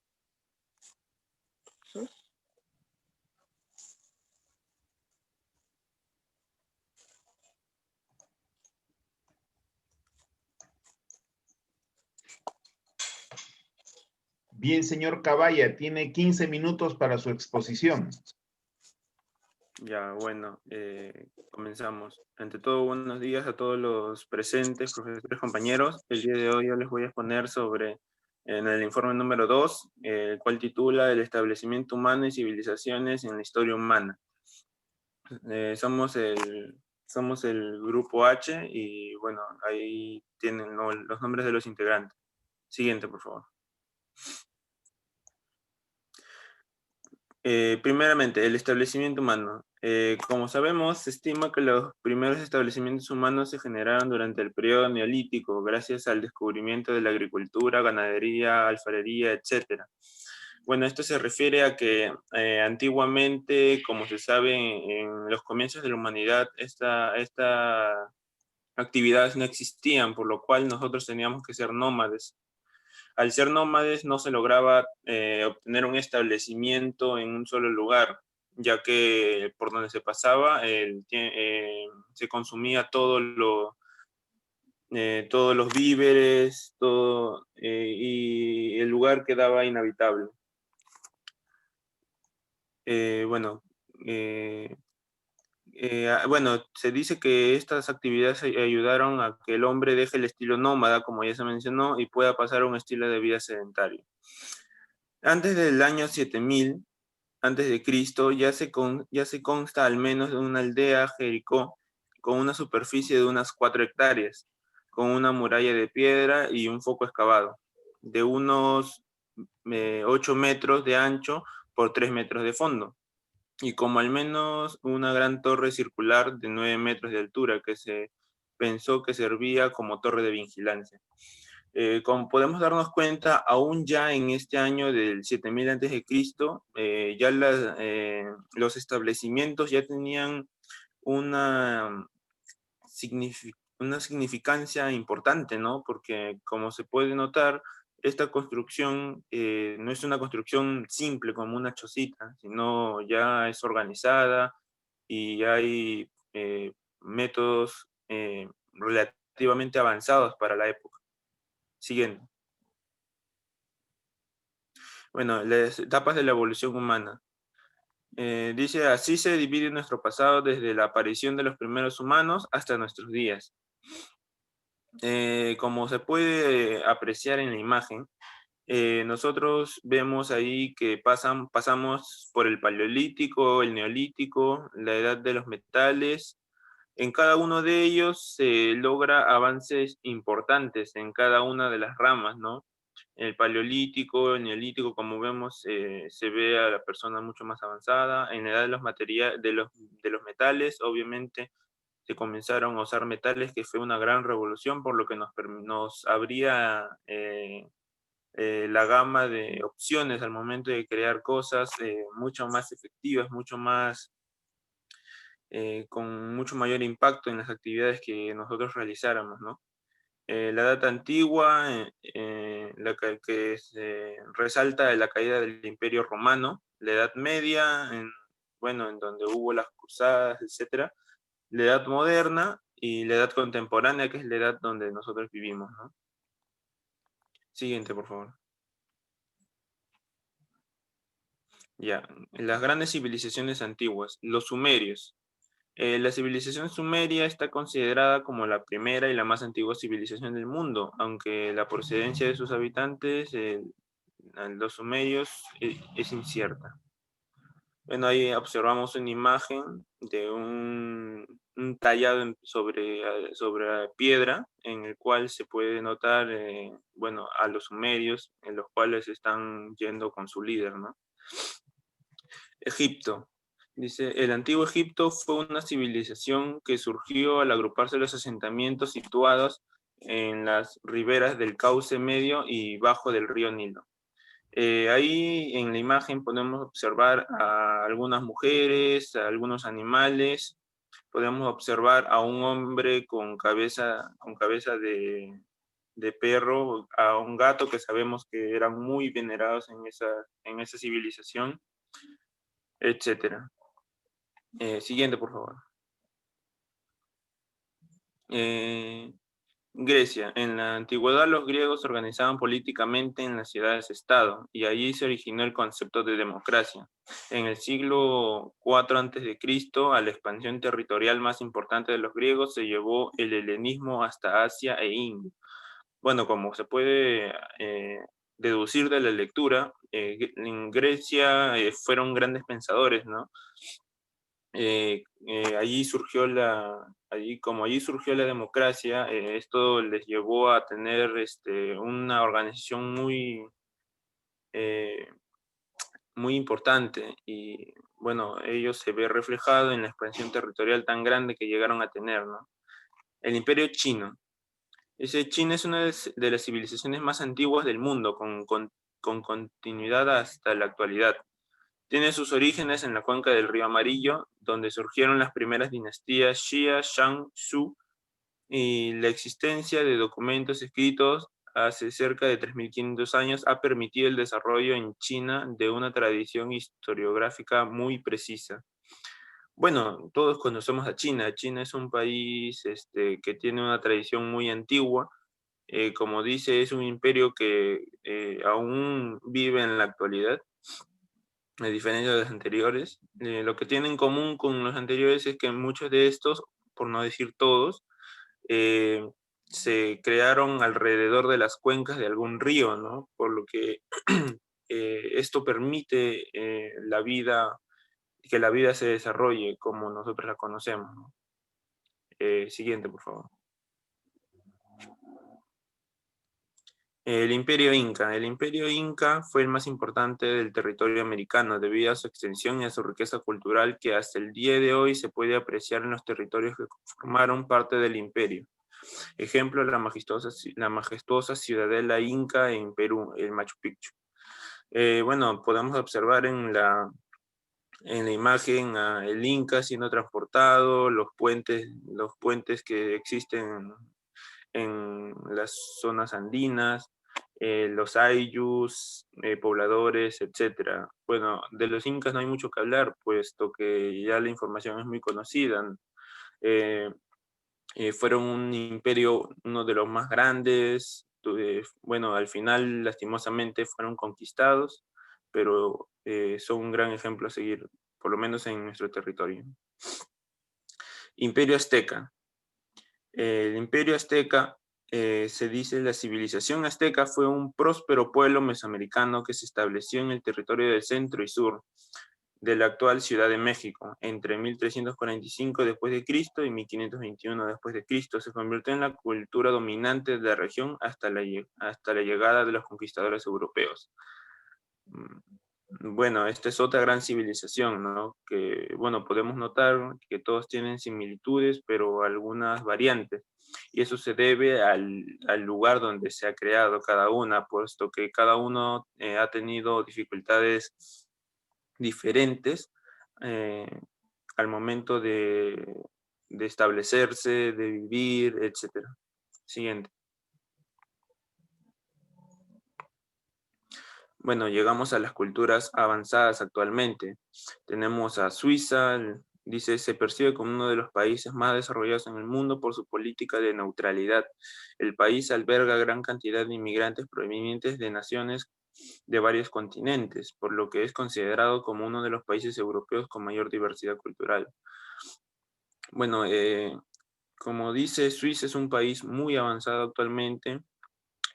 Bien, señor Caballa, tiene 15 minutos para su exposición. Ya, bueno, comenzamos. Ante todo, buenos días a todos los presentes, profesores, compañeros. El día de hoy yo les voy a exponer sobre, en el informe número 2, el cual titula El establecimiento humano y civilizaciones en la historia humana. Somos el grupo H y, bueno, ahí tienen los nombres de los integrantes. Siguiente, por favor. Primeramente, el establecimiento humano. Como sabemos, se estima que los primeros establecimientos humanos se generaron durante el periodo neolítico, gracias al descubrimiento de la agricultura, ganadería, alfarería, etc. Bueno, esto se refiere a que antiguamente, como se sabe, en los comienzos de la humanidad, esta actividades no existían, por lo cual nosotros teníamos que ser nómades. Al ser nómades no se lograba obtener un establecimiento en un solo lugar, ya que por donde se pasaba se consumía todos los víveres, y el lugar quedaba inhabitable. Bueno, se dice que estas actividades ayudaron a que el hombre deje el estilo nómada, como ya se mencionó, y pueda pasar a un estilo de vida sedentario. Antes del año 7000, antes de Cristo, ya se consta al menos de una aldea, Jericó, con una superficie de unas 4 hectáreas, con una muralla de piedra y un foco excavado, de unos 8 metros de ancho por 3 metros de fondo, y como al menos una gran torre circular de 9 metros de altura que se pensó que servía como torre de vigilancia. Como podemos darnos cuenta, aún ya en este año del 7000 a.C., ya los establecimientos ya tenían una, una significancia importante, ¿no? Porque como se puede notar, esta construcción no es una construcción simple como una chocita, sino ya es organizada y hay métodos relativamente avanzados para la época. Siguiente. Bueno, las etapas de la evolución humana. Dice, así se divide nuestro pasado desde la aparición de los primeros humanos hasta nuestros días. Como se puede apreciar en la imagen, nosotros vemos ahí que pasamos por el Paleolítico, el Neolítico, la edad de los metales. En cada uno de ellos se logra avances importantes en cada una de las ramas, ¿no? En el Paleolítico, el Neolítico, como vemos, se ve a la persona mucho más avanzada. En la edad de los de los metales, obviamente, se comenzaron a usar metales, que fue una gran revolución, por lo que nos abría la gama de opciones al momento de crear cosas mucho más efectivas, con mucho mayor impacto en las actividades que nosotros realizáramos, ¿no? La edad antigua, que resalta la caída del Imperio Romano, la Edad Media, en donde hubo las cruzadas, etcétera, la Edad Moderna y la Edad Contemporánea, que es la edad donde nosotros vivimos, ¿no? Siguiente, por favor. Ya, las grandes civilizaciones antiguas, los sumerios. La civilización sumeria está considerada como la primera y la más antigua civilización del mundo, aunque la procedencia de sus habitantes, los sumerios, es incierta. Bueno, ahí observamos una imagen de un tallado sobre piedra, en el cual se puede notar, a los sumerios, en los cuales están yendo con su líder, ¿no? Egipto. Dice, el antiguo Egipto fue una civilización que surgió al agruparse los asentamientos situados en las riberas del cauce medio y bajo del río Nilo. Ahí en la imagen podemos observar a algunas mujeres, a algunos animales, podemos observar a un hombre con cabeza de perro, a un gato que sabemos que eran muy venerados en esa civilización, etcétera. Siguiente, por favor. Grecia. En la antigüedad los griegos se organizaban políticamente en las ciudades-estado y allí se originó el concepto de democracia. En el siglo IV a.C., a la expansión territorial más importante de los griegos se llevó el helenismo hasta Asia e India. Bueno, como se puede deducir de la lectura, en Grecia fueron grandes pensadores, ¿no? Allí surgió la democracia, esto les llevó a tener una organización muy importante y bueno, ello se ve reflejado en la expansión territorial tan grande que llegaron a tener, ¿no? El Imperio Chino. China es una de las civilizaciones más antiguas del mundo, con continuidad hasta la actualidad. Tiene sus orígenes en la cuenca del río Amarillo, donde surgieron las primeras dinastías Xia, Shang, Zhou, y la existencia de documentos escritos hace cerca de 3.500 años ha permitido el desarrollo en China de una tradición historiográfica muy precisa. Bueno, todos conocemos a China. China es un país que tiene una tradición muy antigua. Como dice, es un imperio que aún vive en la actualidad, a diferencia de los anteriores. Lo que tienen en común con los anteriores es que muchos de estos, por no decir todos, se crearon alrededor de las cuencas de algún río, ¿no? Por lo que esto permite que la vida se desarrolle como nosotros la conocemos, ¿no? Siguiente, por favor. El Imperio Inca. El Imperio Inca fue el más importante del territorio americano debido a su extensión y a su riqueza cultural que hasta el día de hoy se puede apreciar en los territorios que formaron parte del imperio. Ejemplo, la majestuosa ciudadela inca en Perú, el Machu Picchu. Bueno, podemos observar en la imagen el Inca siendo transportado, los puentes que existen en las zonas andinas, los ayllus, pobladores, etc. Bueno, de los incas no hay mucho que hablar, puesto que ya la información es muy conocida. Fueron un imperio, uno de los más grandes. Bueno, al final, lastimosamente, fueron conquistados, pero son un gran ejemplo a seguir, por lo menos en nuestro territorio. Imperio Azteca. El Imperio Azteca, se dice, la civilización azteca fue un próspero pueblo mesoamericano que se estableció en el territorio del centro y sur de la actual Ciudad de México entre 1345 después de Cristo y 1521 después de Cristo. Se convirtió en la cultura dominante de la región hasta la llegada de los conquistadores europeos. Bueno, esta es otra gran civilización, ¿no? Que, bueno, podemos notar que todos tienen similitudes, pero algunas variantes. Y eso se debe al lugar donde se ha creado cada una, puesto que cada uno ha tenido dificultades diferentes al momento de establecerse, de vivir, etc. Siguiente. Bueno, llegamos a las culturas avanzadas actualmente. Tenemos a Suiza, dice, se percibe como uno de los países más desarrollados en el mundo por su política de neutralidad. El país alberga gran cantidad de inmigrantes provenientes de naciones de varios continentes, por lo que es considerado como uno de los países europeos con mayor diversidad cultural. Bueno, como dice, Suiza es un país muy avanzado actualmente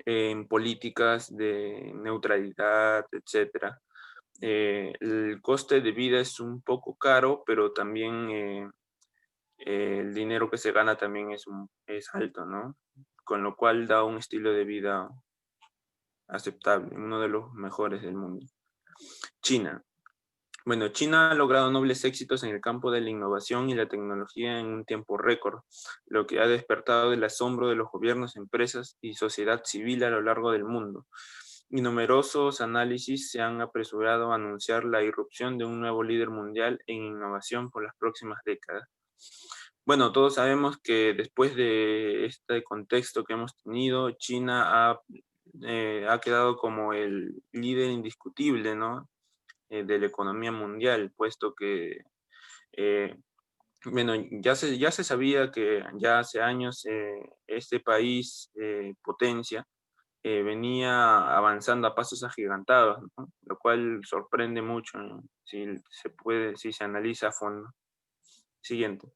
en políticas de neutralidad, etc. El coste de vida es un poco caro, pero también el dinero que se gana también es alto, ¿no? Con lo cual da un estilo de vida aceptable, uno de los mejores del mundo. China. Bueno, China ha logrado nobles éxitos en el campo de la innovación y la tecnología en un tiempo récord, lo que ha despertado el asombro de los gobiernos, empresas y sociedad civil a lo largo del mundo. Y numerosos análisis se han apresurado a anunciar la irrupción de un nuevo líder mundial en innovación por las próximas décadas. Bueno, todos sabemos que después de este contexto que hemos tenido, China ha quedado como el líder indiscutible, ¿no? De la economía mundial, puesto que, bueno, ya se sabía que ya hace años este país, potencia, venía avanzando a pasos agigantados, ¿no? Lo cual sorprende mucho, ¿no? Si se analiza a fondo. Siguiente.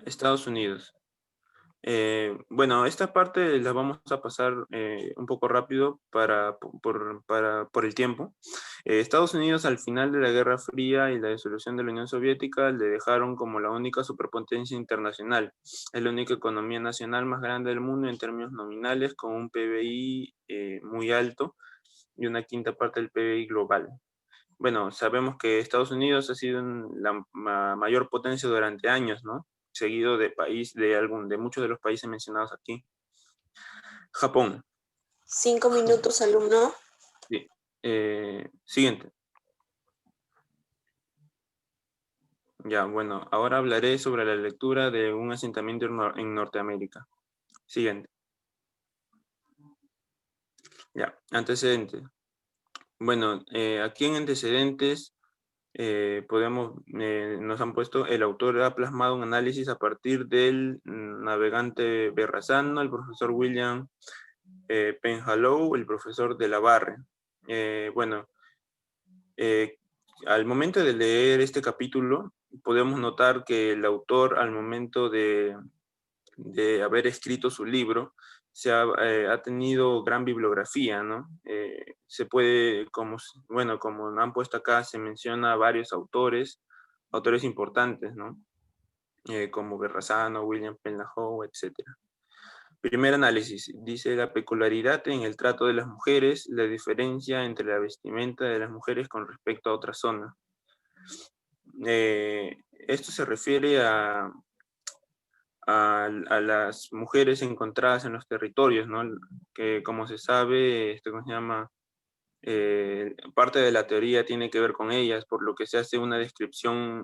Estados Unidos. Bueno, esta parte la vamos a pasar un poco rápido por el tiempo. Estados Unidos, al final de la Guerra Fría y la disolución de la Unión Soviética, le dejaron como la única superpotencia internacional. Es la única economía nacional más grande del mundo en términos nominales, con un PBI muy alto y una quinta parte del PBI global. Bueno, sabemos que Estados Unidos ha sido la mayor potencia durante años, ¿no? Seguido de muchos de los países mencionados aquí. Japón. 5 minutos, alumno. Sí. Siguiente. Ya, bueno, ahora hablaré sobre la lectura de un asentamiento en Norteamérica. Siguiente. Ya, antecedentes. Bueno, aquí en antecedentes nos han puesto, el autor ha plasmado un análisis a partir del navegante Berrazano, el profesor William Penhallow, el profesor de la Barre. Bueno, al momento de leer este capítulo, podemos notar que el autor, al momento de haber escrito su libro, ha tenido gran bibliografía, ¿no? Se puede, como han puesto acá, se menciona a varios autores importantes, ¿no? Como Berrazano, William Penhallow, etc. Primer análisis, dice la peculiaridad en el trato de las mujeres, la diferencia entre la vestimenta de las mujeres con respecto a otras zonas. Esto se refiere a las mujeres encontradas en los territorios, ¿no? Que como se sabe, ¿cómo se llama? Parte de la teoría tiene que ver con ellas, por lo que se hace una descripción,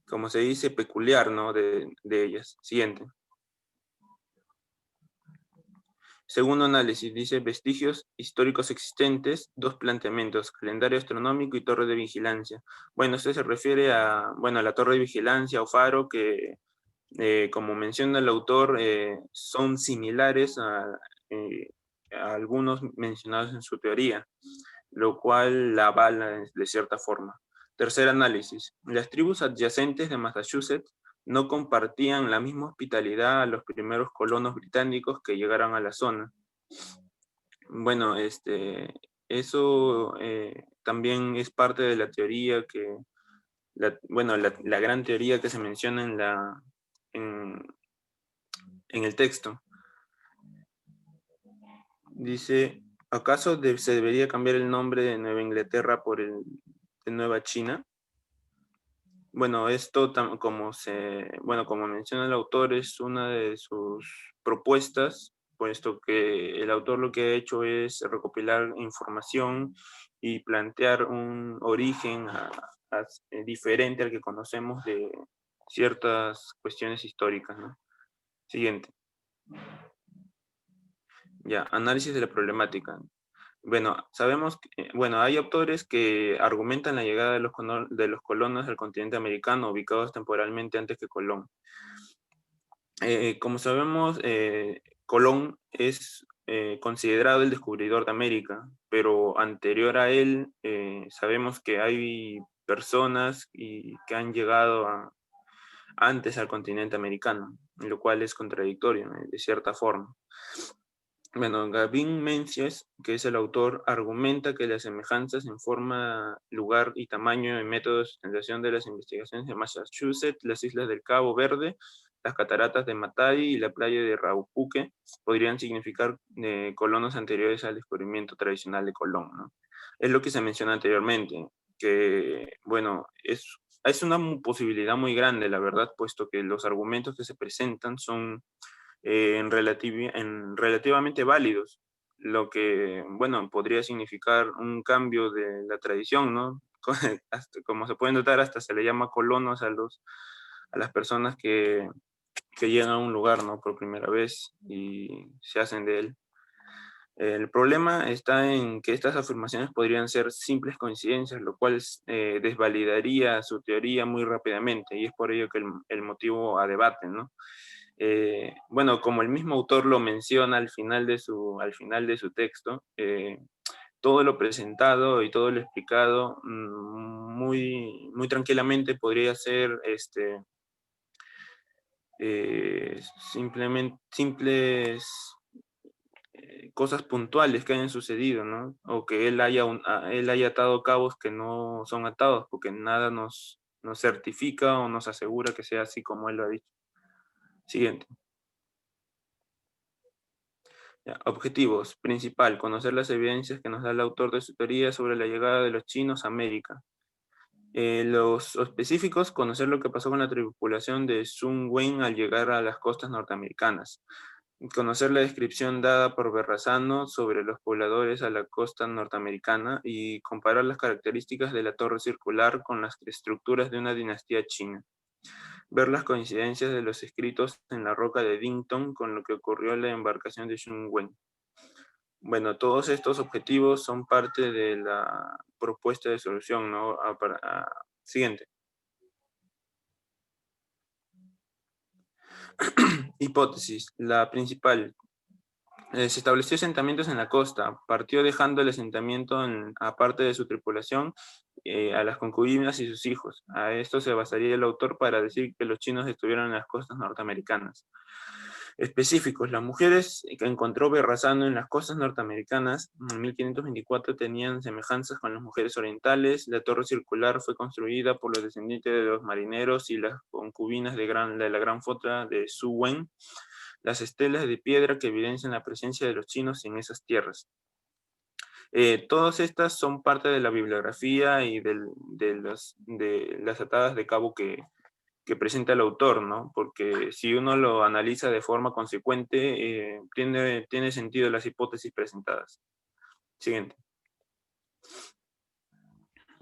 como se dice, peculiar, ¿no? de ellas. Siguiente. Segundo análisis, dice vestigios históricos existentes, dos planteamientos, calendario astronómico y torre de vigilancia. Bueno, esto se refiere a la torre de vigilancia o faro que, como menciona el autor, son similares a algunos mencionados en su teoría, lo cual la avala de cierta forma. Tercer análisis, las tribus adyacentes de Massachusetts no compartían la misma hospitalidad a los primeros colonos británicos que llegaron a la zona. Bueno, eso también es parte de la teoría la gran teoría que se menciona en el texto. Dice, ¿acaso se debería cambiar el nombre de Nueva Inglaterra por el de Nueva China? Bueno, esto, como menciona el autor, es una de sus propuestas, puesto que el autor lo que ha hecho es recopilar información y plantear un origen diferente al que conocemos de ciertas cuestiones históricas, ¿no? Siguiente. Ya, análisis de la problemática. Bueno, sabemos que, bueno, hay autores que argumentan la llegada de los colonos al continente americano, ubicados temporalmente antes que Colón. Como sabemos, Colón es considerado el descubridor de América, pero anterior a él sabemos que hay personas que han llegado antes al continente americano, lo cual es contradictorio, de cierta forma. Bueno, Gavin Menzies, que es el autor, argumenta que las semejanzas en forma, lugar y tamaño en método de sustentación de las investigaciones de Massachusetts, las islas del Cabo Verde, las cataratas de Matadi y la playa de Raupuque podrían significar colonos anteriores al descubrimiento tradicional de Colón, ¿no? Es lo que se menciona anteriormente, que, bueno, es una posibilidad muy grande, la verdad, puesto que los argumentos que se presentan son relativamente válidos, lo que, bueno, podría significar un cambio de la tradición, ¿no? Como se puede notar, hasta se le llama colonos a las personas que llegan a un lugar, ¿no? Por primera vez y se hacen de él. El problema está en que estas afirmaciones podrían ser simples coincidencias, lo cual desvalidaría su teoría muy rápidamente, y es por ello que el motivo a debate, ¿no? Bueno, como el mismo autor lo menciona al final de su texto, todo lo presentado y todo lo explicado muy, muy tranquilamente podría ser simples cosas puntuales que hayan sucedido, ¿no? O que él haya atado cabos que no son atados, porque nada nos certifica o nos asegura que sea así como él lo ha dicho. Siguiente. Ya, objetivos. Principal, conocer las evidencias que nos da el autor de su teoría sobre la llegada de los chinos a América. Los específicos, conocer lo que pasó con la tripulación de Sun Wen al llegar a las costas norteamericanas. Conocer la descripción dada por Berrazano sobre los pobladores a la costa norteamericana y comparar las características de la torre circular con las estructuras de una dinastía china. Ver las coincidencias de los escritos en la roca de Dington con lo que ocurrió en la embarcación de Sun Wen. Bueno, todos estos objetivos son parte de la propuesta de solución, ¿no? Siguiente. Hipótesis. La principal. Se estableció asentamientos en la costa. Partió dejando el asentamiento aparte de su tripulación a las concubinas y sus hijos. A esto se basaría el autor para decir que los chinos estuvieron en las costas norteamericanas. Específicos. Las mujeres que encontró Berrazano en las costas norteamericanas en 1524 tenían semejanzas con las mujeres orientales. La torre circular fue construida por los descendientes de los marineros y las concubinas de la gran flota de Su Wen. Las estelas de piedra que evidencian la presencia de los chinos en esas tierras. Todas estas son parte de la bibliografía y de las atadas de cabo que presenta el autor, ¿no? Porque si uno lo analiza de forma consecuente, tiene sentido las hipótesis presentadas. Siguiente.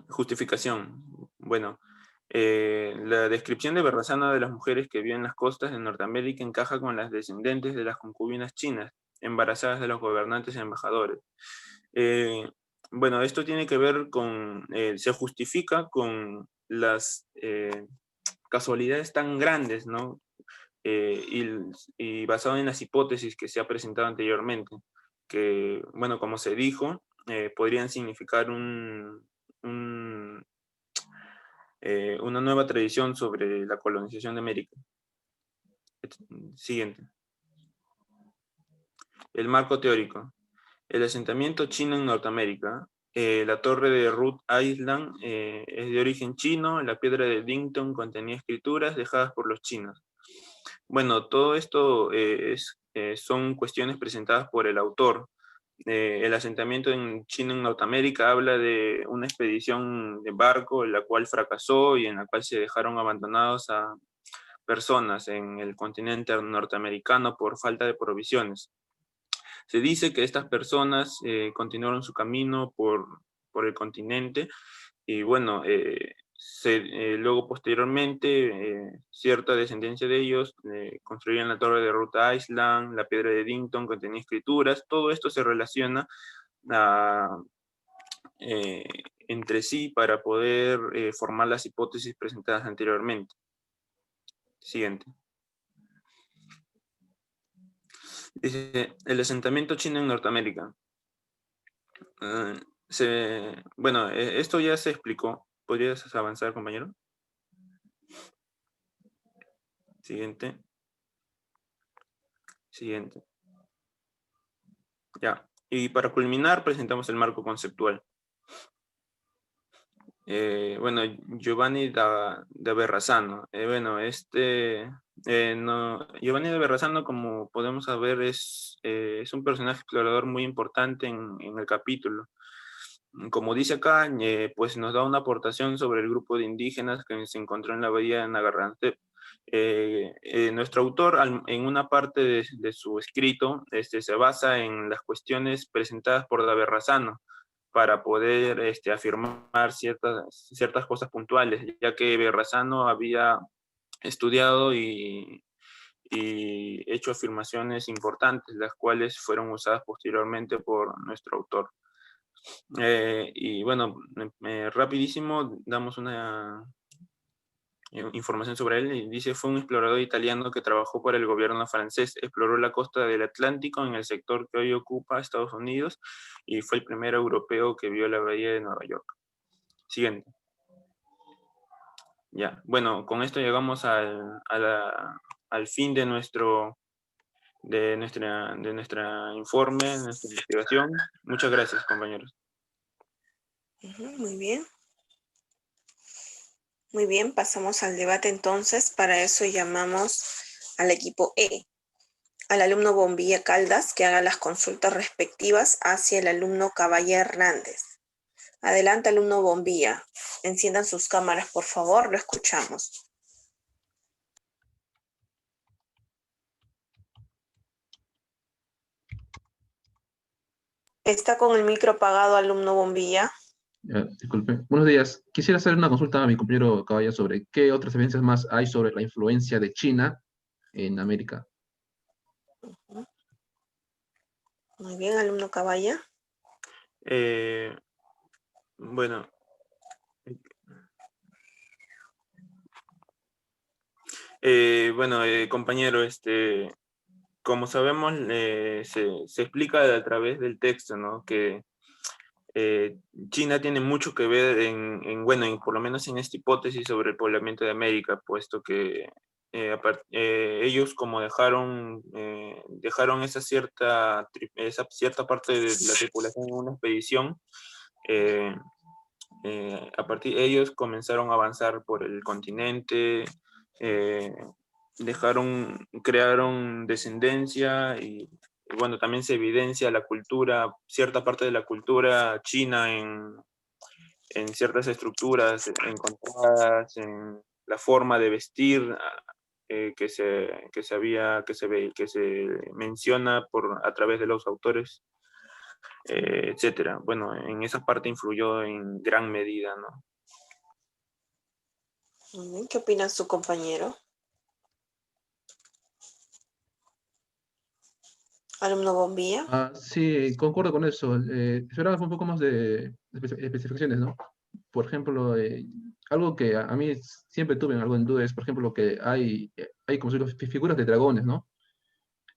Justificación. Bueno, la descripción de Berrazano de las mujeres que viven en las costas de Norteamérica encaja con las descendentes de las concubinas chinas, embarazadas de los gobernantes y embajadores. Bueno, esto tiene que ver se justifica con las casualidades tan grandes, ¿no? Y basado en las hipótesis que se ha presentado anteriormente, que, bueno, como se dijo, podrían significar una nueva tradición sobre la colonización de América. Siguiente. El marco teórico. El asentamiento chino en Norteamérica. La torre de Rhode Island es de origen chino. La piedra de Dington contenía escrituras dejadas por los chinos. Bueno, todo esto son cuestiones presentadas por el autor. El asentamiento chino en Norteamérica habla de una expedición de barco, la cual fracasó y en la cual se dejaron abandonados a personas en el continente norteamericano por falta de provisiones. Se dice que estas personas continuaron su camino por el continente y bueno, Luego, posteriormente, cierta descendencia de ellos construían la torre de Rhode Island, la piedra de Eddington, que tenía escrituras. Todo esto se relaciona entre sí para poder formar las hipótesis presentadas anteriormente. Siguiente. Dice, el asentamiento chino en Norteamérica. Bueno, esto ya se explicó. ¿Podrías avanzar, compañero? Siguiente. Siguiente. Ya. Y para culminar, presentamos el marco conceptual. Bueno, Giovanni da Verrazzano. Giovanni da Verrazzano, como podemos saber, es un personaje explorador muy importante en el capítulo. Como dice acá, pues nos da una aportación sobre el grupo de indígenas que se encontró en la bahía de Nagarrantep. Nuestro autor, en una parte de su escrito, se basa en las cuestiones presentadas por da Verrazzano para poder afirmar ciertas cosas puntuales, ya que Verrazzano había estudiado y hecho afirmaciones importantes, las cuales fueron usadas posteriormente por nuestro autor. Y bueno, rapidísimo damos una información sobre él. Dice, fue un explorador italiano que trabajó para el gobierno francés, exploró la costa del Atlántico en el sector que hoy ocupa Estados Unidos y fue el primer europeo que vio la bahía de Nueva York. Siguiente. Ya, bueno, con esto llegamos al fin de nuestra informe, nuestra investigación. Muchas gracias, compañeros. Muy bien. Muy bien, pasamos al debate entonces. Para eso llamamos al equipo E, al alumno Bombilla Caldas, que haga las consultas respectivas hacia el alumno Caballa Hernández. Adelante, alumno Bombilla. Enciendan sus cámaras, por favor, lo escuchamos. Está con el micro apagado, alumno Bombilla. Disculpe. Buenos días. Quisiera hacer una consulta a mi compañero Caballa sobre qué otras evidencias más hay sobre la influencia de China en América. Muy bien, alumno Caballa. Bueno. Compañero, como sabemos, se explica a través del texto, ¿no? Que China tiene mucho que ver por lo menos en esta hipótesis sobre el poblamiento de América, puesto que ellos como dejaron esa cierta parte de la tripulación en una expedición, ellos comenzaron a avanzar por el continente, crearon descendencia y bueno, también se evidencia la cultura, cierta parte de la cultura china en ciertas estructuras encontradas, en la forma de vestir que se menciona a través de los autores, etcétera. Bueno, en esa parte influyó en gran medida, ¿no? ¿Qué opina su compañero? ¿Alumno Bombilla? Sí, concuerdo con eso. Esperaba un poco más de especificaciones, ¿no? Por ejemplo, algo que a mí siempre tuve algo en duda es, por ejemplo, que hay como si figuras de dragones, ¿no?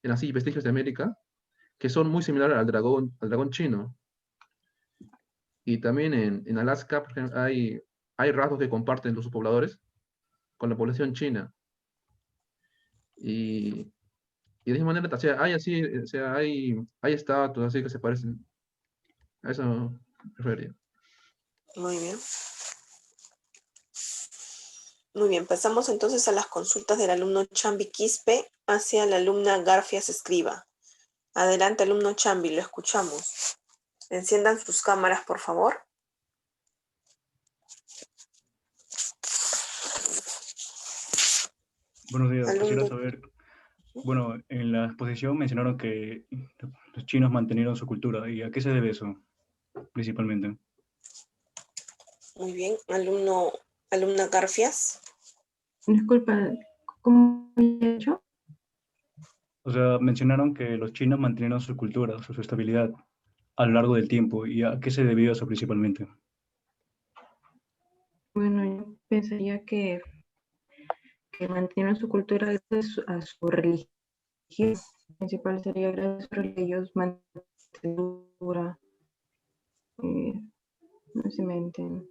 En así vestigios de América, que son muy similares al dragón chino. Y también en Alaska, por ejemplo, hay rasgos que comparten los pobladores con la población china. Y de esa manera, o sea, hay estatuas así que se parecen. A eso me refería. Muy bien. Muy bien, pasamos entonces a las consultas del alumno Chambi Quispe hacia la alumna Garfias Escriba. Adelante, alumno Chambi, lo escuchamos. Enciendan sus cámaras, por favor. Buenos días, quisiera saber, bueno, en la exposición mencionaron que los chinos mantenieron su cultura, ¿y a qué se debe eso, principalmente? Muy bien, alumno Alumna Garfias. Disculpa, ¿cómo he hecho? O sea, mencionaron que los chinos mantenieron su cultura, su estabilidad a lo largo del tiempo. ¿Y a qué se debió eso principalmente? Bueno, yo pensaría que mantienen su cultura gracias a su religión. Principal sería gracias a su religión, ellos mantienen su cultura. No sé si me entienden.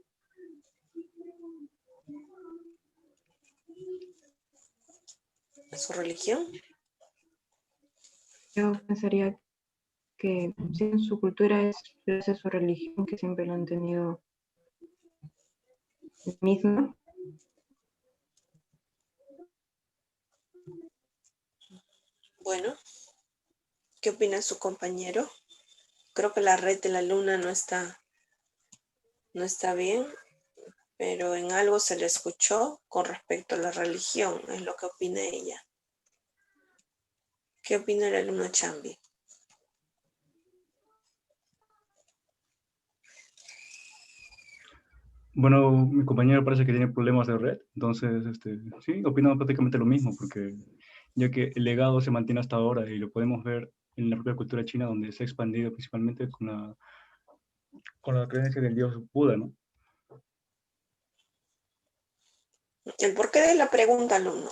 ¿Su religión? Yo pensaría que sí, su cultura es gracias a su religión, que siempre lo han tenido misma. Bueno, ¿qué opina su compañero? Creo que la red de la alumna no está bien, pero en algo se le escuchó con respecto a la religión, es lo que opina ella. ¿Qué opina el alumno Chambi? Bueno, mi compañero parece que tiene problemas de red, entonces sí, opino prácticamente lo mismo, porque ya que el legado se mantiene hasta ahora y lo podemos ver en la propia cultura china, donde se ha expandido principalmente con la creencia del dios Buda, ¿no? ¿El porqué de la pregunta, alumno?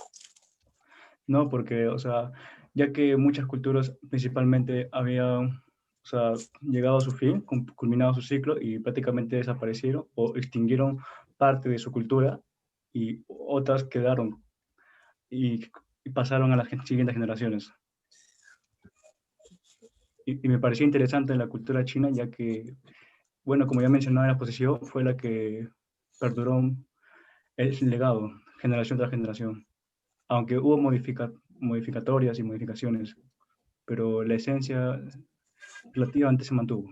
No, porque, o sea, ya que muchas culturas principalmente habían, o sea, llegado a su fin, culminado su ciclo y prácticamente desaparecieron o extinguieron parte de su cultura y otras quedaron y pasaron a las siguientes generaciones. Y me pareció interesante en la cultura china, ya que, bueno, como ya mencionaba en la exposición, fue la que perduró el legado, generación tras generación. Aunque hubo modificatorias y modificaciones, pero la esencia relativamente se mantuvo.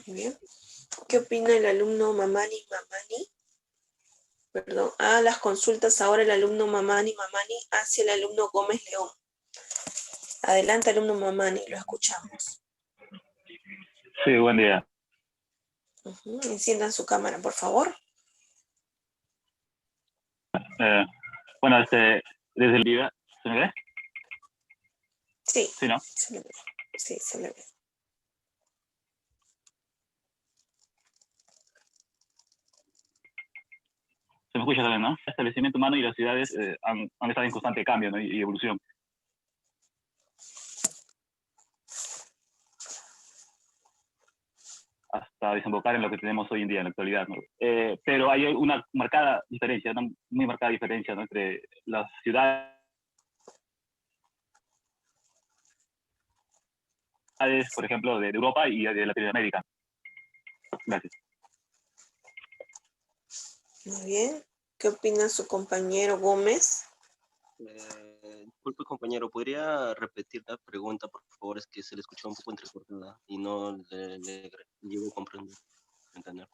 Muy bien. ¿Qué opina el alumno Mamani? Perdón. Las consultas ahora el alumno Mamani hacia el alumno Gómez León. Adelante, alumno Mamani, lo escuchamos. Sí, buen día. Enciendan su cámara, por favor. Bueno, desde el día, ¿se me ve? Sí. Sí, ¿no? Se le ve. Sí, se le ve. Se me escucha también, ¿no? El establecimiento humano y las ciudades han estado en constante cambio, ¿no? y evolución. Hasta desembocar en lo que tenemos hoy en día, en la actualidad, ¿no? Pero hay una marcada diferencia, una muy marcada diferencia, ¿no? Entre las ciudades, por ejemplo, de Europa y de Latinoamérica. Gracias. Muy bien. ¿Qué opina su compañero Gómez? Disculpe, compañero, ¿podría repetir la pregunta, por favor? Es que se le escuchó un poco entrecortada y no le llego a comprender, entender.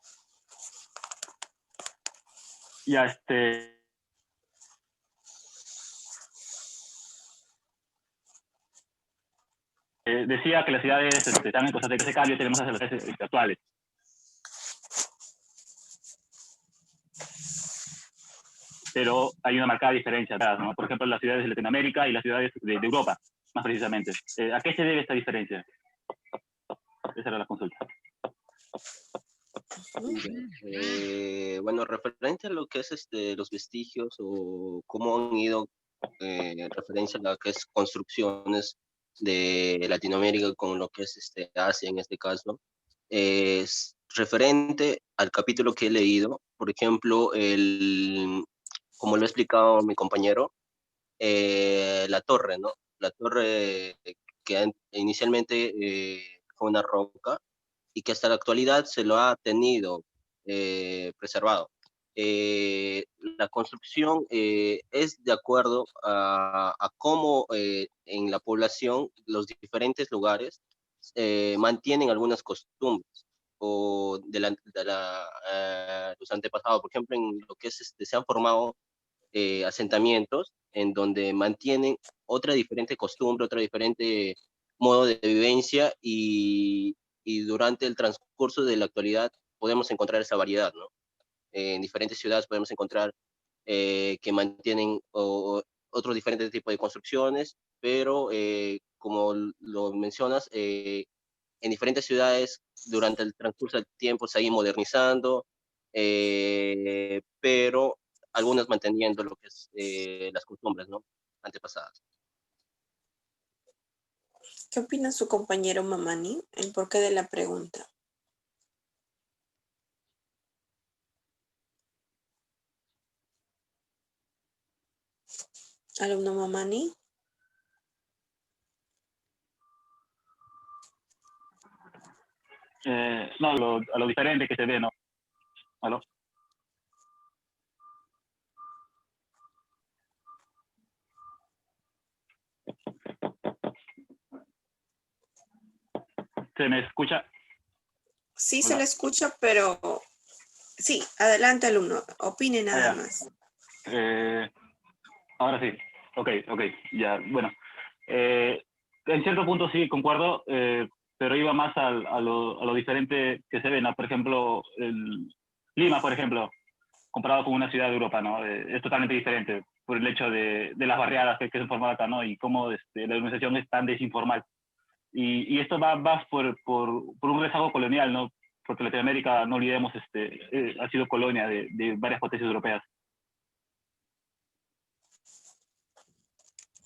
Ya, decía que las ciudades están en constante cambio, tenemos hacia las ciudades actuales. Pero hay una marcada diferencia, ¿no? Por ejemplo, las ciudades de Latinoamérica y las ciudades de Europa, más precisamente. ¿A qué se debe esta diferencia? Esa era la consulta. Bueno, referente a lo que es los vestigios o cómo han ido referencia a lo que es construcciones de Latinoamérica con lo que es Asia en este caso, es referente al capítulo que he leído, por ejemplo, como lo ha explicado mi compañero, la torre, ¿no? La torre que inicialmente fue una roca y que hasta la actualidad se lo ha tenido preservado. La construcción es de acuerdo a cómo en la población los diferentes lugares mantienen algunas costumbres o los antepasados. Por ejemplo, en lo que es se han formado asentamientos en donde mantienen otra diferente costumbre, otra diferente modo de vivencia y durante el transcurso de la actualidad podemos encontrar esa variedad, ¿no? en diferentes ciudades podemos encontrar que mantienen otros diferentes tipos de construcciones, pero como lo mencionas, en diferentes ciudades durante el transcurso del tiempo se ha ido modernizando, pero algunas manteniendo lo que es las costumbres, ¿no?, antepasadas. ¿Qué opina su compañero Mamani? El porqué de la pregunta. Alumno Mamani. No, a lo diferente que se ve, ¿no? ¿Aló? ¿Se me escucha? Sí, Hola. se le escucha, pero sí, adelante, alumno. Opine nada más. Ahora sí. Ok, ya, bueno. En cierto punto sí, concuerdo, pero iba más a lo diferente que se ve, ¿no? Por ejemplo, Lima, por ejemplo, comparado con una ciudad de Europa, ¿no? Es totalmente diferente por el hecho de las barriadas que se han formado acá, ¿no? Y cómo la organización es tan desinformal. Y esto va por un rezago colonial, ¿no? Porque Latinoamérica, no olvidemos, ha sido colonia de varias potencias europeas.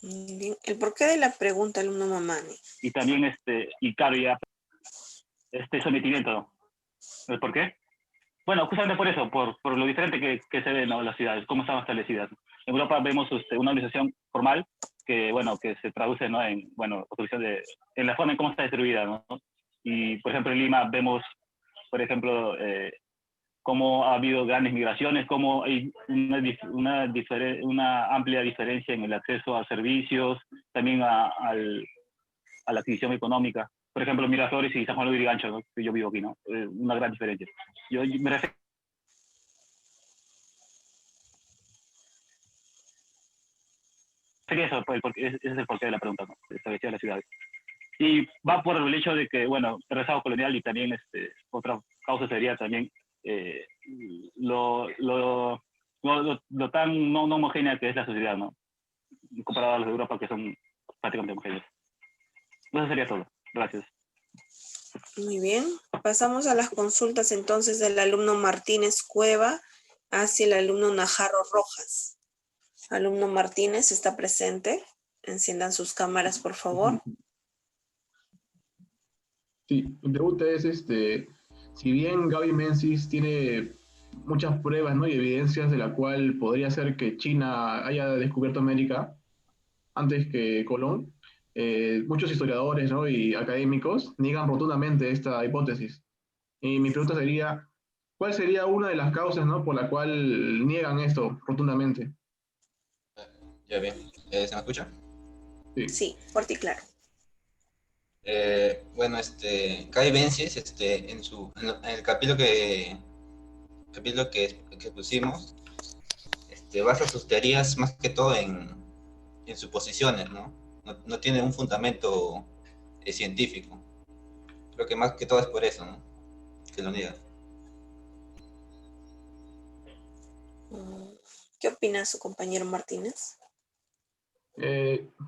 Bien. ¿El porqué de la pregunta, alumno Mamani? Y también, y claro, ya, sometimiento. ¿Por qué? Bueno, justamente por eso, por lo diferente que se ven, ¿no?, las ciudades, cómo están establecidas. En Europa vemos una organización formal que, bueno, que se traduce, ¿no?, en, bueno, en la forma en cómo está distribuida, ¿no? Y, por ejemplo, en Lima vemos, por ejemplo, cómo ha habido grandes migraciones, cómo hay una amplia diferencia en el acceso a servicios, también a la adquisición económica. Por ejemplo, Miraflores y San Juan de Lurigancho, ¿no?, que yo vivo aquí, ¿no? Una gran diferencia. Yo me refiero a eso, pues, porque ese es el porqué de la pregunta, ¿no?, establecida en las ciudades. Y va por el hecho de que, bueno, el rezago colonial y también otra causa sería también lo tan no homogénea que es la sociedad, ¿no?, comparado a los de Europa, que son prácticamente homogéneos. Eso sería todo. Gracias. Muy bien. Pasamos a las consultas entonces del alumno Martínez Cueva hacia el alumno Najarro Rojas. Alumno Martínez, ¿está presente? Enciendan sus cámaras, por favor. Sí, mi pregunta es, si bien Gaby Menzies tiene muchas pruebas, ¿no?, y evidencias de la cual podría ser que China haya descubierto América antes que Colón, muchos historiadores, ¿no?, y académicos niegan rotundamente esta hipótesis. Y mi pregunta sería, ¿cuál sería una de las causas, ¿no?, por la cual niegan esto rotundamente? Ya bien. ¿Se me escucha? Sí, fuerte y claro. Bueno, Kai Benzies, en el capítulo que pusimos, basa sus teorías más que todo en suposiciones, ¿no? No tiene un fundamento científico. Creo que más que todo es por eso, ¿no?, que lo niega. ¿Qué opina su compañero Martínez?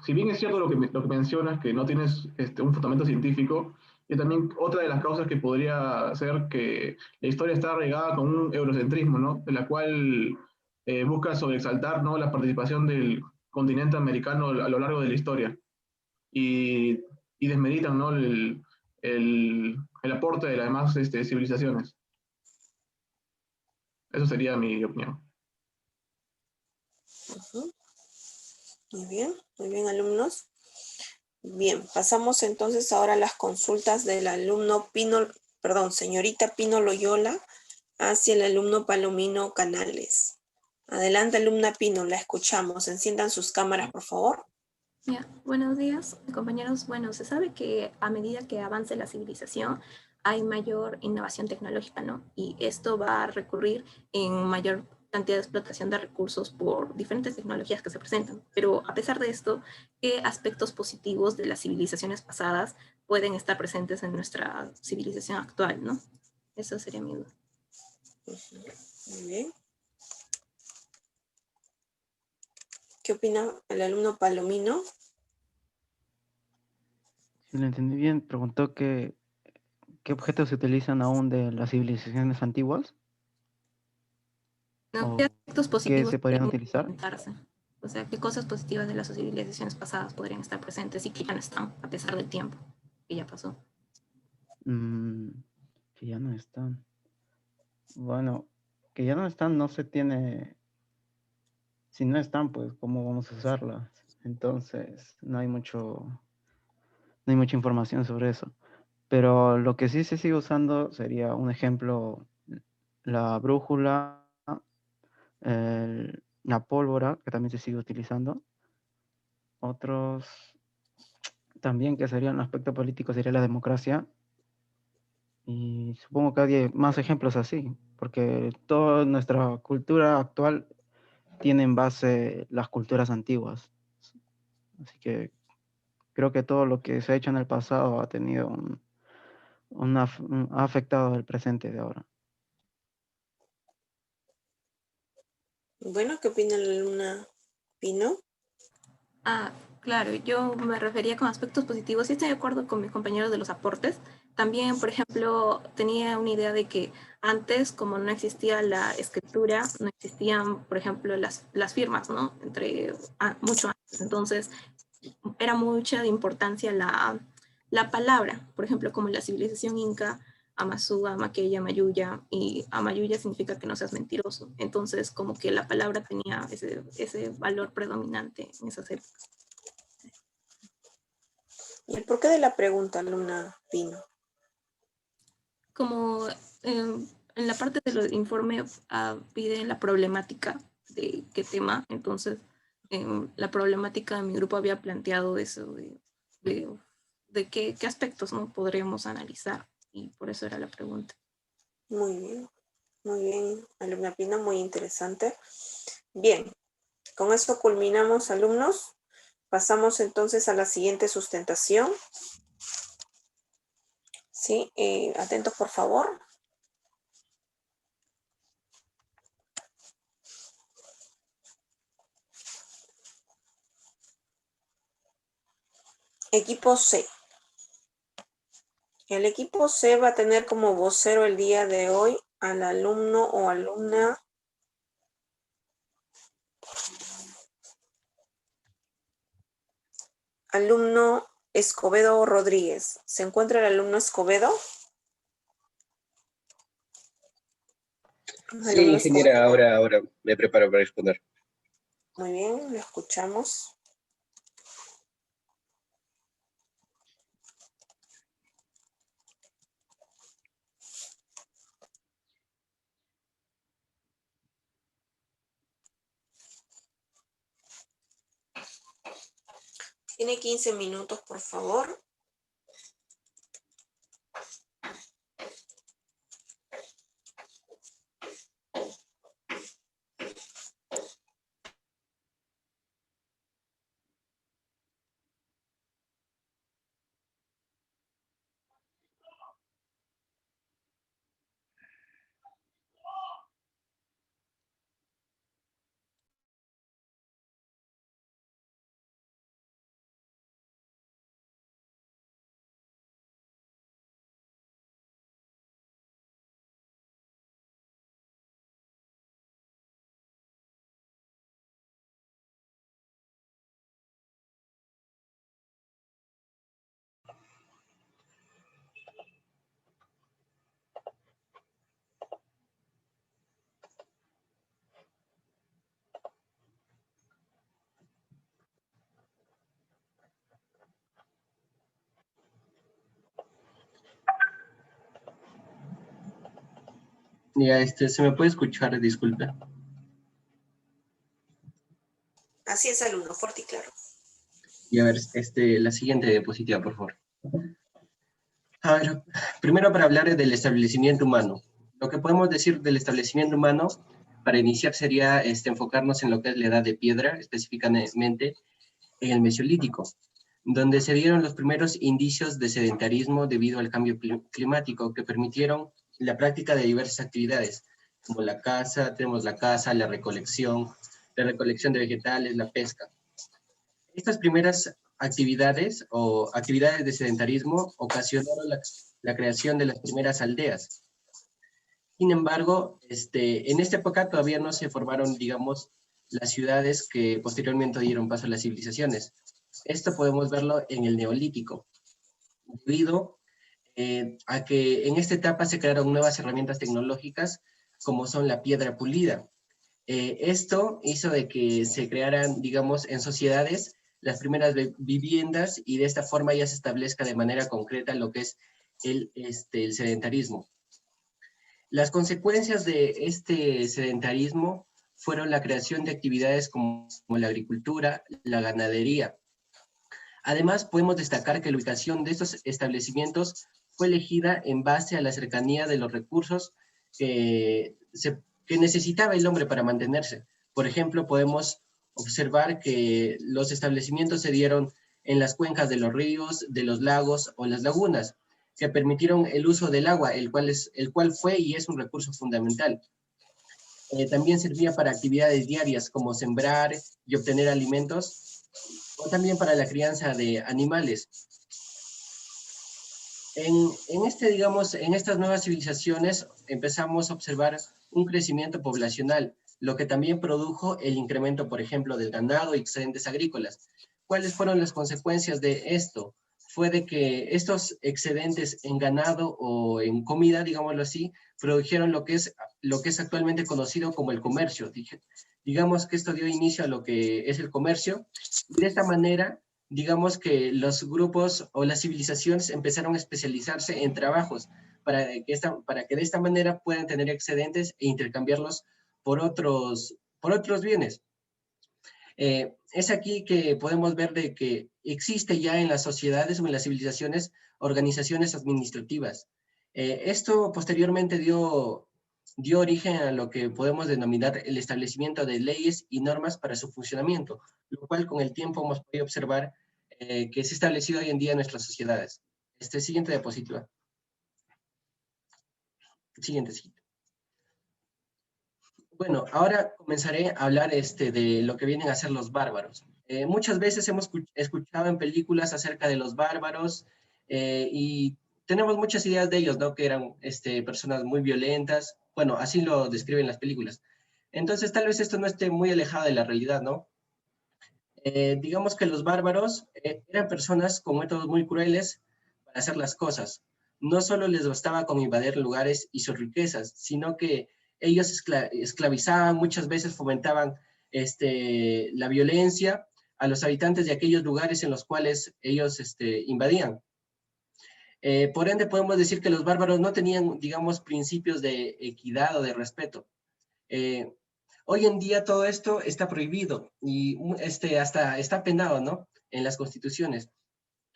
Si bien es cierto lo que mencionas, que no tienes un fundamento científico, y también otra de las causas que podría ser que la historia está regada con un eurocentrismo, ¿no?, de la cual busca sobreexaltar, ¿no?, la participación del continente americano a lo largo de la historia, y desmeritan, ¿no?, el aporte de las demás civilizaciones. Eso sería mi opinión. Muy bien, alumnos. Bien, pasamos entonces ahora a las consultas del alumno señorita Pino Loyola hacia el alumno Palomino Canales. Adelante, alumna Pino, la escuchamos. Enciendan sus cámaras, por favor. Ya, buenos días, compañeros. Bueno, se sabe que a medida que avance la civilización hay mayor innovación tecnológica, ¿no? Y esto va a recurrir en mayor cantidad de explotación de recursos por diferentes tecnologías que se presentan. Pero a pesar de esto, ¿qué aspectos positivos de las civilizaciones pasadas pueden estar presentes en nuestra civilización actual, ¿no? Eso sería mi duda. Muy bien. ¿Qué opina el alumno Palomino? Si lo entendí bien, preguntó qué objetos se utilizan aún de las civilizaciones antiguas No, o ¿qué aspectos qué positivos se podrían podrían utilizar. implementarse? O sea, ¿qué cosas positivas de las civilizaciones pasadas podrían estar presentes y que ya no están, a pesar del tiempo que ya pasó? Que ya no están. Bueno, que ya no están, no se tiene. Si no están, pues, ¿cómo vamos a usarlas? Entonces, no hay mucha información sobre eso. Pero lo que sí se sigue usando sería un ejemplo, la brújula, la pólvora, que también se sigue utilizando. Otros también que serían un aspecto político sería la democracia. Y supongo que hay más ejemplos así, porque toda nuestra cultura actual tiene en base las culturas antiguas. Así que creo que todo lo que se ha hecho en el pasado ha tenido ha afectado el presente de ahora. Bueno, ¿qué opina la alumna Pino? Ah, claro, yo me refería con aspectos positivos y estoy de acuerdo con mis compañeros de los aportes. También, por ejemplo, tenía una idea de que antes, como no existía la escritura, no existían, por ejemplo, las firmas, ¿no? Mucho antes. Entonces, era mucha de importancia la palabra. Por ejemplo, como en la civilización inca, Amazúa, Maquella, Mayuya, y Amayuya significa que no seas mentiroso. Entonces, como que la palabra tenía ese valor predominante en esas épocas. ¿Y el porqué de la pregunta, alumna Pino? Como en la parte del informe pide la problemática de qué tema, entonces la problemática de mi grupo había planteado eso de qué aspectos no podríamos analizar y por eso era la pregunta. Muy bien, alumna Pino, muy interesante. Bien, con esto culminamos, alumnos. Pasamos entonces a la siguiente sustentación. Sí, atentos por favor. Equipo C. El equipo C va a tener como vocero el día de hoy al alumno o alumna Escobedo Rodríguez. ¿Se encuentra el alumno Escobedo? Sí, ingeniera, ahora me preparo para responder. Muy bien, lo escuchamos. Tiene 15 minutos, por favor. Ya, ¿se me puede escuchar? Disculpe. Así es, alumno, fuerte y claro. Y a ver, la siguiente diapositiva, por favor. A ver, primero para hablar del establecimiento humano. Lo que podemos decir del establecimiento humano, para iniciar sería enfocarnos en lo que es la edad de piedra, específicamente en el Mesolítico, donde se dieron los primeros indicios de sedentarismo debido al cambio climático que permitieron la práctica de diversas actividades, como la caza, tenemos la caza, la recolección de vegetales, la pesca. Estas primeras actividades o actividades de sedentarismo ocasionaron la creación de las primeras aldeas. Sin embargo, en esta época todavía no se formaron, digamos, las ciudades que posteriormente dieron paso a las civilizaciones. Esto podemos verlo en el Neolítico, debido a que en esta etapa se crearon nuevas herramientas tecnológicas como son la piedra pulida. Esto hizo de que se crearan, digamos, en sociedades las primeras viviendas y de esta forma ya se establezca de manera concreta lo que es el sedentarismo. Las consecuencias de este sedentarismo fueron la creación de actividades como la agricultura, la ganadería. Además, podemos destacar que la ubicación de estos establecimientos fue elegida en base a la cercanía de los recursos que necesitaba el hombre para mantenerse. Por ejemplo, podemos observar que los establecimientos se dieron en las cuencas de los ríos, de los lagos o las lagunas, que permitieron el uso del agua, el cual fue y es un recurso fundamental. También servía para actividades diarias como sembrar y obtener alimentos, o también para la crianza de animales. En estas nuevas civilizaciones empezamos a observar un crecimiento poblacional, lo que también produjo el incremento, por ejemplo, del ganado y excedentes agrícolas. ¿Cuáles fueron las consecuencias de esto? Fue de que estos excedentes en ganado o en comida, digámoslo así, produjeron lo que es actualmente conocido como el comercio. Digamos que esto dio inicio a lo que es el comercio, y de esta manera, digamos que los grupos o las civilizaciones empezaron a especializarse en trabajos para que de esta manera puedan tener excedentes e intercambiarlos por otros bienes. Es aquí que podemos ver de que existe ya en las sociedades o en las civilizaciones organizaciones administrativas. Esto posteriormente dio origen a lo que podemos denominar el establecimiento de leyes y normas para su funcionamiento, lo cual con el tiempo hemos podido observar que se ha establecido hoy en día en nuestras sociedades. Siguiente diapositiva. Siguiente. Bueno, ahora comenzaré a hablar de lo que vienen a ser los bárbaros. Muchas veces hemos escuchado en películas acerca de los bárbaros y tenemos muchas ideas de ellos, ¿no? Que eran personas muy violentas. Bueno, así lo describen las películas. Entonces, tal vez esto no esté muy alejado de la realidad, ¿no? Digamos que los bárbaros eran personas con métodos muy crueles para hacer las cosas. No solo les bastaba con invadir lugares y sus riquezas, sino que ellos esclavizaban, muchas veces fomentaban la violencia a los habitantes de aquellos lugares en los cuales ellos invadían. Por ende, podemos decir que los bárbaros no tenían, digamos, principios de equidad o de respeto. Hoy en día todo esto está prohibido y hasta está penado, ¿no? En las constituciones.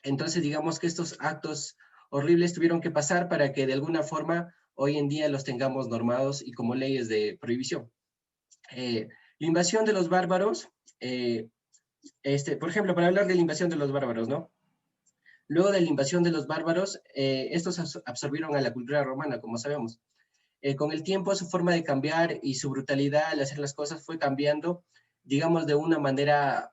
Entonces, digamos que estos actos horribles tuvieron que pasar para que de alguna forma hoy en día los tengamos normados y como leyes de prohibición. La invasión de los bárbaros, por ejemplo, para hablar de la invasión de los bárbaros, ¿no? Luego de la invasión de los bárbaros, estos absorbieron a la cultura romana, como sabemos. Con el tiempo, su forma de cambiar y su brutalidad al hacer las cosas fue cambiando, digamos, de una manera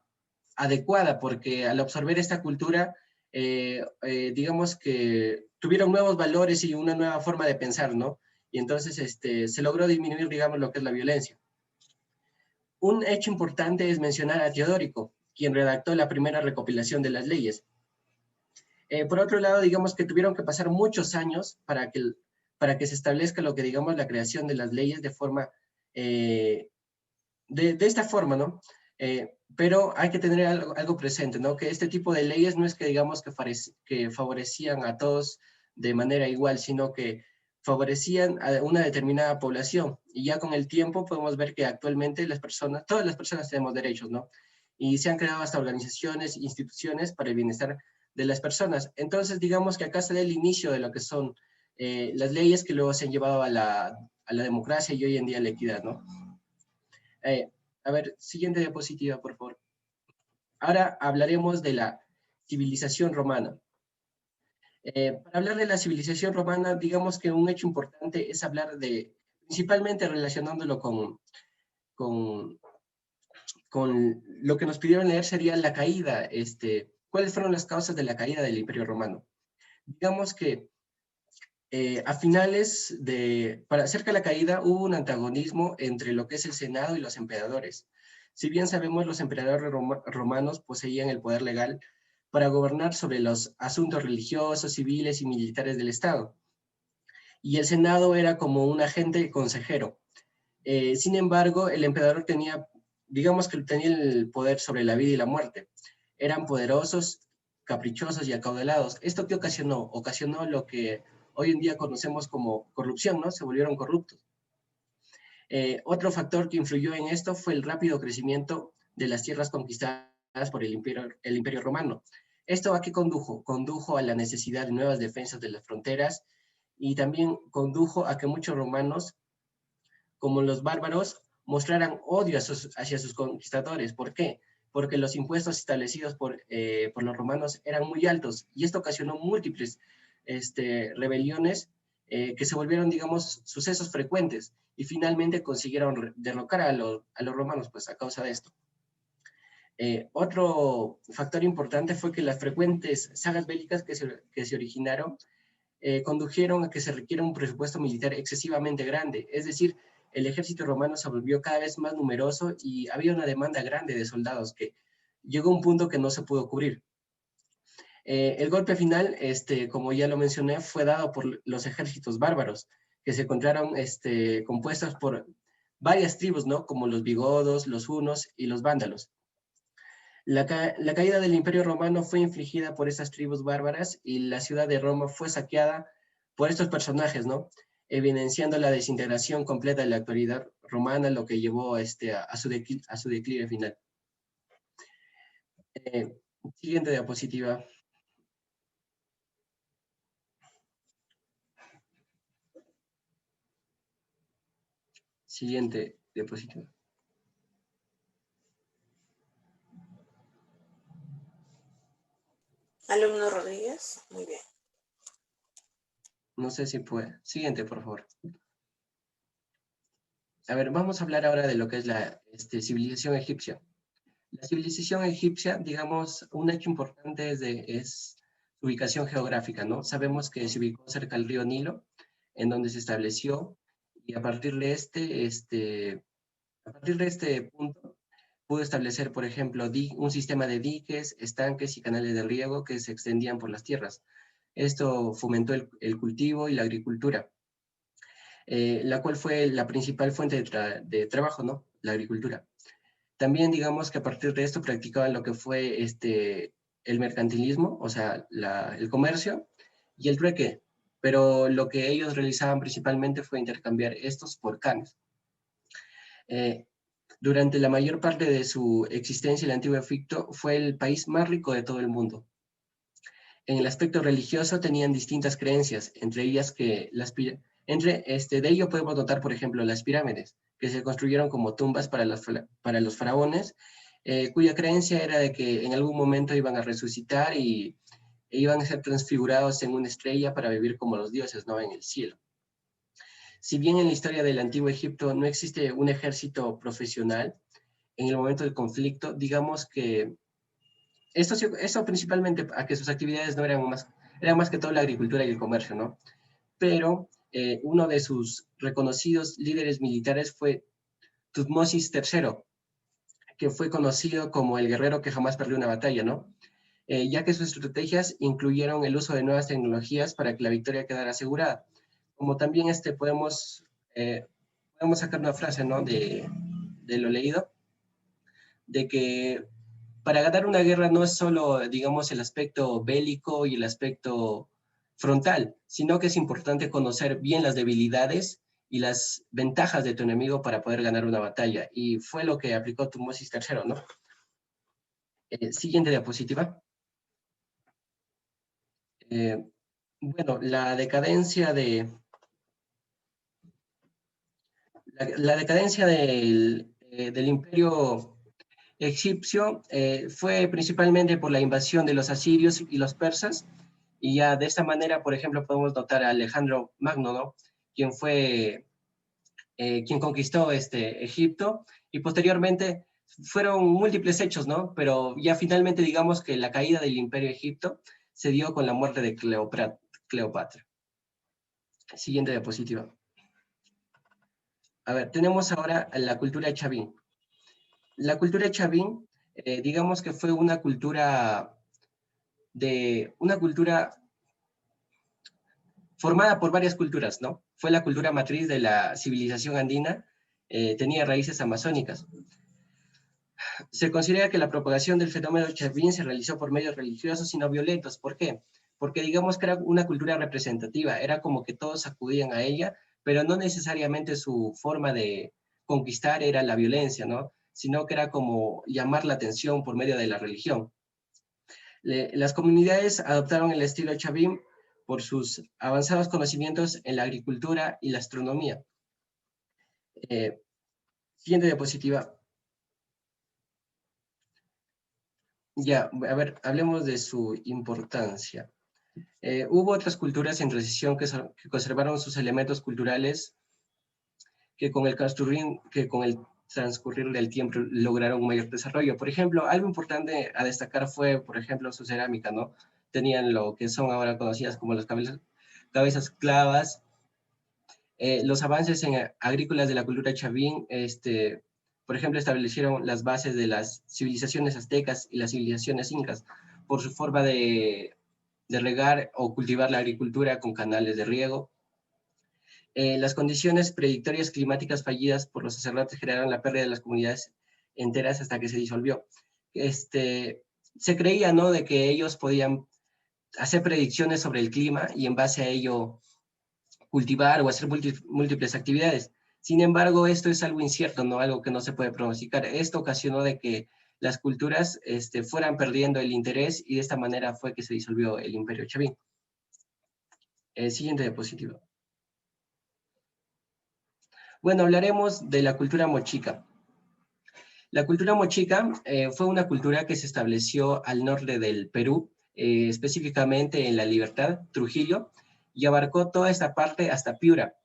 adecuada, porque al absorber esta cultura, digamos que tuvieron nuevos valores y una nueva forma de pensar, ¿no? Y entonces se logró disminuir, digamos, lo que es la violencia. Un hecho importante es mencionar a Teodórico, quien redactó la primera recopilación de las leyes. Por otro lado, digamos que tuvieron que pasar muchos años para que se establezca lo que digamos la creación de las leyes de forma, de esta forma, ¿no? Pero hay que tener algo presente, ¿no? Que este tipo de leyes no es que digamos que favorecían a todos de manera igual, sino que favorecían a una determinada población. Y ya con el tiempo podemos ver que actualmente todas las personas tenemos derechos, ¿no? Y se han creado hasta organizaciones, instituciones para el bienestar de las personas. Entonces, digamos que acá se da el inicio de lo que son las leyes que luego se han llevado a la democracia y hoy en día a la equidad, ¿no? A ver, siguiente diapositiva, por favor. Ahora hablaremos de la civilización romana. Para hablar de la civilización romana, digamos que un hecho importante es hablar de principalmente relacionándolo con lo que nos pidieron leer sería la caída, ¿cuáles fueron las causas de la caída del Imperio Romano? Digamos que a finales cerca de la caída hubo un antagonismo entre lo que es el Senado y los emperadores. Si bien sabemos, los emperadores romanos poseían el poder legal para gobernar sobre los asuntos religiosos, civiles y militares del Estado. Y el Senado era como un agente consejero. Sin embargo, el emperador tenía, digamos que tenía el poder sobre la vida y la muerte. Eran poderosos, caprichosos y acaudalados. ¿Esto qué ocasionó? Ocasionó lo que hoy en día conocemos como corrupción, ¿no? Se volvieron corruptos. Otro factor que influyó en esto fue el rápido crecimiento de las tierras conquistadas por el Imperio Romano. ¿Esto a qué condujo? Condujo a la necesidad de nuevas defensas de las fronteras y también condujo a que muchos romanos, como los bárbaros, mostraran odio hacia sus conquistadores. ¿Por qué? Porque los impuestos establecidos por los romanos eran muy altos y esto ocasionó múltiples rebeliones que se volvieron, digamos, sucesos frecuentes y finalmente consiguieron derrocar a los romanos pues, a causa de esto. Otro factor importante fue que las frecuentes sagas bélicas que se originaron condujeron a que se requiera un presupuesto militar excesivamente grande, es decir, el ejército romano se volvió cada vez más numeroso y había una demanda grande de soldados que llegó a un punto que no se pudo cubrir. El golpe final, como ya lo mencioné, fue dado por los ejércitos bárbaros, que se encontraron compuestos por varias tribus, ¿no? Como los vigodos, los hunos y los vándalos. La caída del Imperio Romano fue infligida por esas tribus bárbaras y la ciudad de Roma fue saqueada por estos personajes, ¿no? Evidenciando la desintegración completa de la autoridad romana, lo que llevó a su declive final. Siguiente diapositiva. Siguiente diapositiva. Alumno Rodríguez, muy bien. No sé si puede. Siguiente, por favor. A ver, vamos a hablar ahora de lo que es la civilización egipcia. La civilización egipcia, digamos, un hecho importante es su ubicación geográfica, ¿no? Sabemos que se ubicó cerca del río Nilo, en donde se estableció, y a partir de este punto pudo establecer, por ejemplo, un sistema de diques, estanques y canales de riego que se extendían por las tierras. Esto fomentó el cultivo y la agricultura, la cual fue la principal fuente de trabajo, ¿no? La agricultura. También digamos que a partir de esto practicaban lo que fue el mercantilismo, o sea, el comercio y el trueque, pero lo que ellos realizaban principalmente fue intercambiar estos por canes. Durante la mayor parte de su existencia, el Antiguo Egipto fue el país más rico de todo el mundo. En el aspecto religioso tenían distintas creencias, entre ellas que de ello podemos notar, por ejemplo, las pirámides, que se construyeron como tumbas para los faraones, cuya creencia era de que en algún momento iban a resucitar e iban a ser transfigurados en una estrella para vivir como los dioses, ¿no? En el cielo. Si bien en la historia del Antiguo Egipto no existe un ejército profesional, en el momento del conflicto, digamos que esto principalmente a que sus actividades no eran más que todo la agricultura y el comercio, ¿no? Pero uno de sus reconocidos líderes militares fue Tutmosis III, que fue conocido como el guerrero que jamás perdió una batalla, ¿no? Ya que sus estrategias incluyeron el uso de nuevas tecnologías para que la victoria quedara asegurada. Como también podemos sacar una frase, ¿no? de lo leído, de que para ganar una guerra no es solo, digamos, el aspecto bélico y el aspecto frontal, sino que es importante conocer bien las debilidades y las ventajas de tu enemigo para poder ganar una batalla. Y fue lo que aplicó Tutmosis III, ¿no? Siguiente diapositiva. Bueno, la decadencia del imperio egipcio fue principalmente por la invasión de los asirios y los persas, y ya de esta manera, por ejemplo, podemos notar a Alejandro Magno, ¿no? Quien fue quien conquistó Egipto, y posteriormente fueron múltiples hechos, ¿no? Pero ya finalmente digamos que la caída del Imperio Egipto se dio con la muerte de Cleopatra. Siguiente diapositiva. A ver, tenemos ahora la cultura chavín. La cultura chavín, digamos que fue una cultura formada por varias culturas, ¿no? Fue la cultura matriz de la civilización andina, tenía raíces amazónicas. Se considera que la propagación del fenómeno chavín se realizó por medios religiosos y no violentos. ¿Por qué? Porque digamos que era una cultura representativa, era como que todos acudían a ella, pero no necesariamente su forma de conquistar era la violencia, ¿no? Sino que era como llamar la atención por medio de la religión. Las comunidades adoptaron el estilo chavín por sus avanzados conocimientos en la agricultura y la astronomía. Siguiente diapositiva. Ya, a ver, hablemos de su importancia. Hubo otras culturas en transición que conservaron sus elementos culturales que con el transcurrir del tiempo lograron un mayor desarrollo. Por ejemplo, algo importante a destacar fue, por ejemplo, su cerámica, ¿no? Tenían lo que son ahora conocidas como las cabezas clavas. Los avances agrícolas de la cultura chavín, por ejemplo, establecieron las bases de las civilizaciones aztecas y las civilizaciones incas por su forma de regar o cultivar la agricultura con canales de riego. Las condiciones predictorias climáticas fallidas por los sacerdotes generaron la pérdida de las comunidades enteras hasta que se disolvió. Se creía, ¿no?, de que ellos podían hacer predicciones sobre el clima y en base a ello cultivar o hacer múltiples actividades. Sin embargo, esto es algo incierto, ¿no?, algo que no se puede pronosticar. Esto ocasionó de que las culturas fueran perdiendo el interés y de esta manera fue que se disolvió el Imperio Chavín. Siguiente diapositiva. Bueno, hablaremos de la cultura mochica. La cultura mochica fue una cultura que se estableció al norte del Perú, específicamente en La Libertad, Trujillo, y abarcó toda esta parte hasta Piura.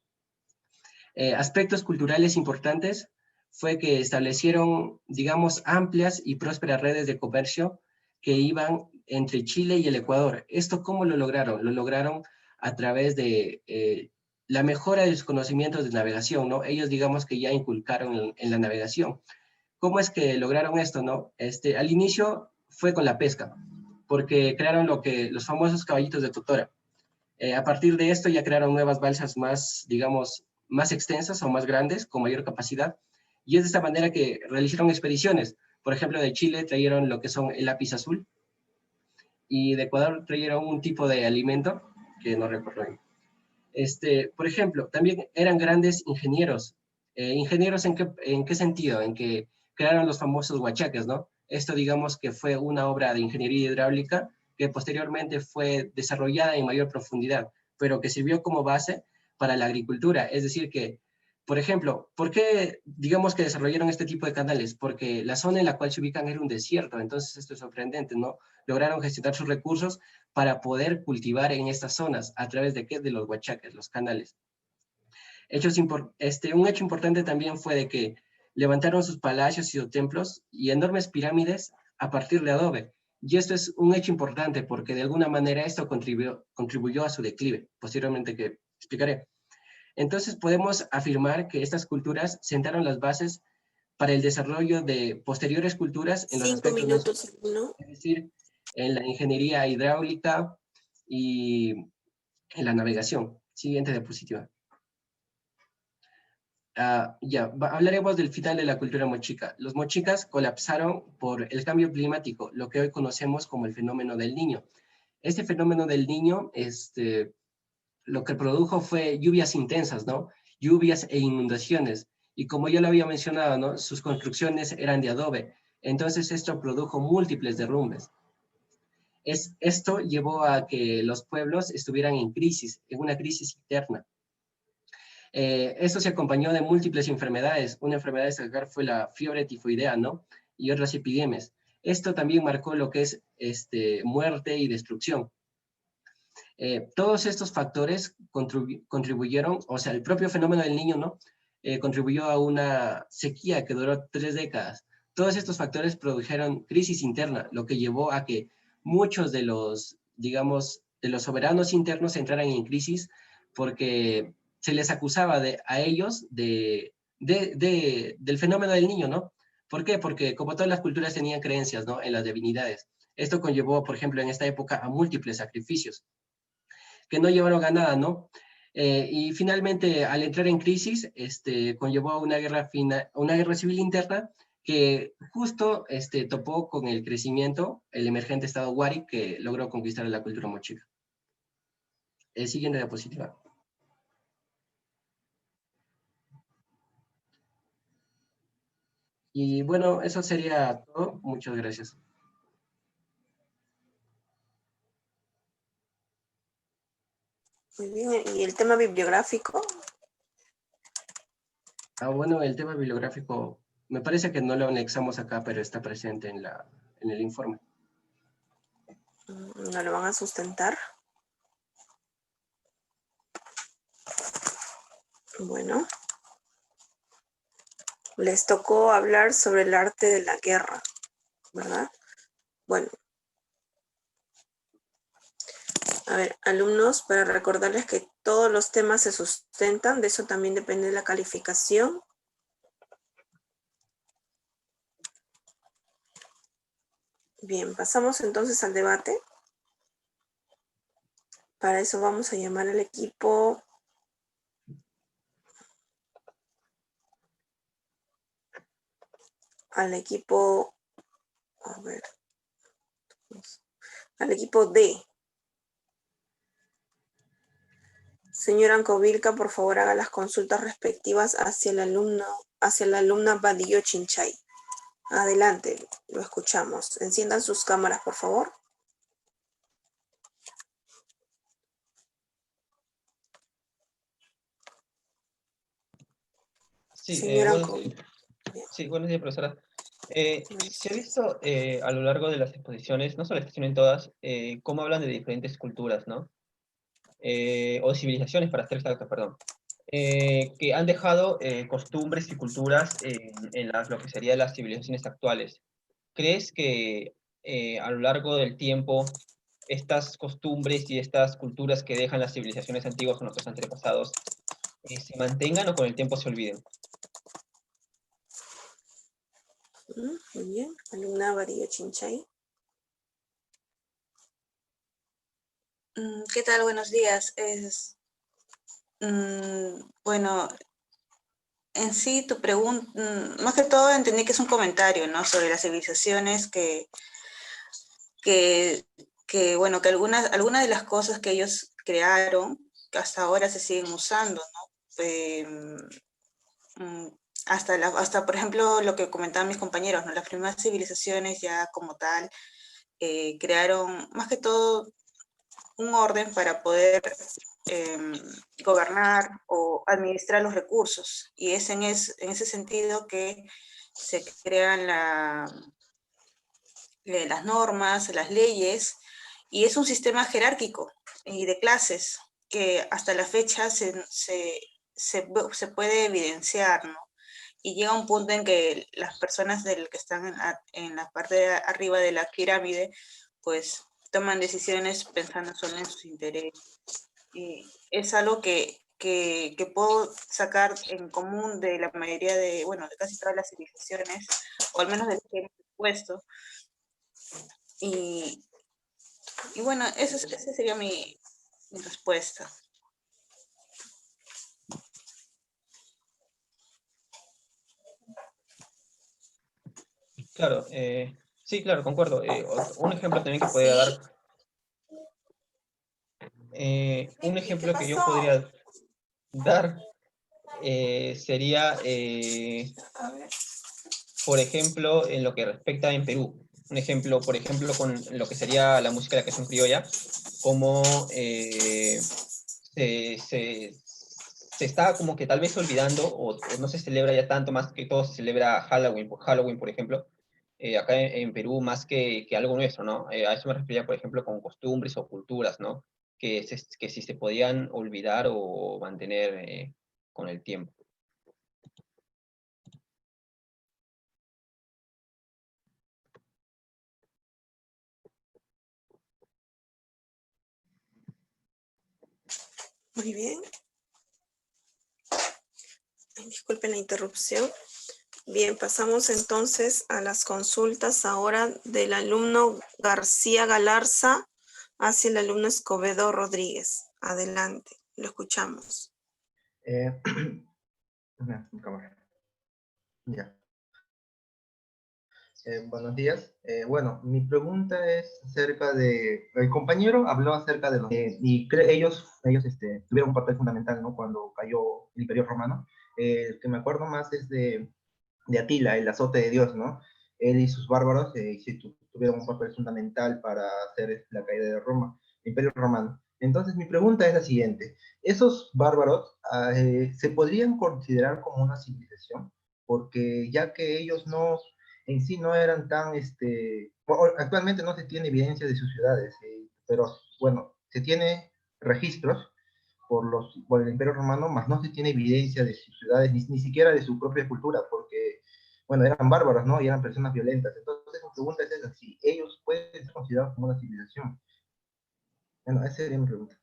Aspectos culturales importantes fue que establecieron, digamos, amplias y prósperas redes de comercio que iban entre Chile y el Ecuador. ¿Esto cómo lo lograron? Lo lograron a través de la mejora de los conocimientos de navegación, ¿no? Ellos, digamos, que ya inculcaron en la navegación. ¿Cómo es que lograron esto, no? Al inicio fue con la pesca, porque crearon los famosos caballitos de Totora. A partir de esto ya crearon nuevas balsas más, digamos, más extensas o más grandes, con mayor capacidad, y es de esta manera que realizaron expediciones. Por ejemplo, de Chile trajeron lo que son el lápiz azul, y de Ecuador trajeron un tipo de alimento que no recuerdo bien. Por ejemplo, también eran grandes ingenieros. ¿Ingenieros en qué sentido? En que crearon los famosos huachaques, ¿no? Esto, digamos, que fue una obra de ingeniería hidráulica que posteriormente fue desarrollada en mayor profundidad, pero que sirvió como base para la agricultura. Es decir que, por ejemplo, ¿por qué digamos que desarrollaron este tipo de canales? Porque la zona en la cual se ubican era un desierto, entonces esto es sorprendente, ¿no? Lograron gestionar sus recursos para poder cultivar en estas zonas, ¿a través de qué? De los huachaques, los canales. Un hecho importante también fue de que levantaron sus palacios y sus templos y enormes pirámides a partir de adobe. Y esto es un hecho importante porque de alguna manera esto contribuyó a su declive, posteriormente que explicaré. Entonces podemos afirmar que estas culturas sentaron las bases para el desarrollo de posteriores culturas en los aspectos, ¿no? Es decir, en la ingeniería hidráulica y en la navegación. Siguiente diapositiva. Hablaremos del final de la cultura mochica. Los mochicas colapsaron por el cambio climático, lo que hoy conocemos como el fenómeno del Niño. Este fenómeno del Niño, lo que produjo fue lluvias intensas, ¿no? Lluvias e inundaciones. Y como ya lo había mencionado, ¿no? Sus construcciones eran de adobe. Entonces esto produjo múltiples derrumbes. Esto llevó a que los pueblos estuvieran en crisis, en una crisis interna. Esto se acompañó de múltiples enfermedades. Una enfermedad a destacar fue la fiebre tifoidea, ¿no? Y otras epidemias. Esto también marcó lo que es muerte y destrucción. Todos estos factores contribuyeron, o sea, el propio fenómeno del Niño, ¿no? contribuyó a una sequía que duró 3 décadas. Todos estos factores produjeron crisis interna, lo que llevó a que muchos de los, digamos, de los soberanos internos entraran en crisis porque se les acusaba a ellos del fenómeno del niño, ¿no? ¿Por qué? Porque como todas las culturas tenían creencias, ¿no?, en las divinidades. Esto conllevó, por ejemplo, en esta época a múltiples sacrificios que no llevaron a nada, ¿no? Y finalmente, al entrar en crisis, conllevó a una guerra civil interna que justo topó con el crecimiento, el emergente estado Wari, que logró conquistar la cultura mochica. Siguiente diapositiva. Y bueno, eso sería todo. Muchas gracias. Muy bien, ¿y el tema bibliográfico? Bueno, el tema bibliográfico, me parece que no lo anexamos acá, pero está presente en el informe. ¿No lo van a sustentar? Bueno. Les tocó hablar sobre el arte de la guerra, ¿verdad? Bueno. A ver, alumnos, para recordarles que todos los temas se sustentan, de eso también depende la calificación. Bien, pasamos entonces al debate. Para eso vamos a llamar al equipo a ver, al equipo D. Señora Ancovilca, por favor, haga las consultas respectivas hacia la alumna Badillo Chinchay. Adelante, lo escuchamos. Enciendan sus cámaras, por favor. Sí, Señora buenos días, profesora. Se ha visto a lo largo de las exposiciones, no solo estas, sino en todas, cómo hablan de diferentes culturas, ¿no? O civilizaciones, para ser exactos, perdón. Que han dejado costumbres y culturas en lo que serían las civilizaciones actuales. ¿Crees que a lo largo del tiempo estas costumbres y estas culturas que dejan las civilizaciones antiguas con nuestros antepasados se mantengan o con el tiempo se olviden? Muy bien, alumna Badillo Chinchay. ¿Qué tal? Buenos días. Bueno, en sí tu pregunta, más que todo entendí que es un comentario, ¿no?, sobre las civilizaciones bueno, que algunas de las cosas que ellos crearon, que hasta ahora se siguen usando, ¿no? Hasta, por ejemplo, lo que comentaban mis compañeros, ¿no? Las primeras civilizaciones ya como tal crearon, más que todo, un orden para poder gobernar o administrar los recursos. Y es en ese sentido que se crean las normas, las leyes, y es un sistema jerárquico y de clases que hasta la fecha se puede evidenciar, ¿no? Y llega un punto en que las personas que están en la parte de arriba de la pirámide, pues toman decisiones pensando solo en sus intereses. Y es algo que puedo sacar en común de la mayoría de casi todas las civilizaciones, o al menos de las que hemos expuesto. Y bueno, esa sería mi respuesta. Claro, sí, claro, concuerdo. Un ejemplo también que podría dar, un ejemplo que yo podría dar sería, por ejemplo, en lo que respecta en Perú. Un ejemplo, por ejemplo, con lo que sería la música de la canción criolla, como se está como que tal vez olvidando, o no se celebra ya tanto, más que todo se celebra Halloween, por ejemplo, acá en Perú, más que algo nuestro, ¿no? A eso me refería, por ejemplo, con costumbres o culturas, ¿no? Que si se podían olvidar o mantener con el tiempo. Muy bien. Ay, disculpen la interrupción. Bien, pasamos entonces a las consultas ahora del alumno García Galarza hacia el alumno Escobedo Rodríguez. Adelante, lo escuchamos. Mi cámara. Ya. Buenos días. Bueno, mi pregunta es acerca de... El compañero habló acerca de los... ellos tuvieron un papel fundamental, ¿no? Cuando cayó el Imperio Romano. El que me acuerdo más es de Atila, el azote de Dios, ¿no? Él y sus bárbaros sí tuvieron un papel fundamental para hacer la caída de Roma, el Imperio Romano. Entonces, mi pregunta es la siguiente. ¿Esos bárbaros se podrían considerar como una civilización? Porque ya que ellos no, en sí no eran tan, actualmente no se tiene evidencia de sus ciudades, pero bueno, se tiene registros por el Imperio Romano, más no se tiene evidencia de sus ciudades, ni siquiera de su propia cultura, porque, bueno, eran bárbaros, ¿no? Y eran personas violentas. Entonces, mi pregunta es esa, si ellos pueden ser considerados como una civilización. Bueno, esa sería mi pregunta.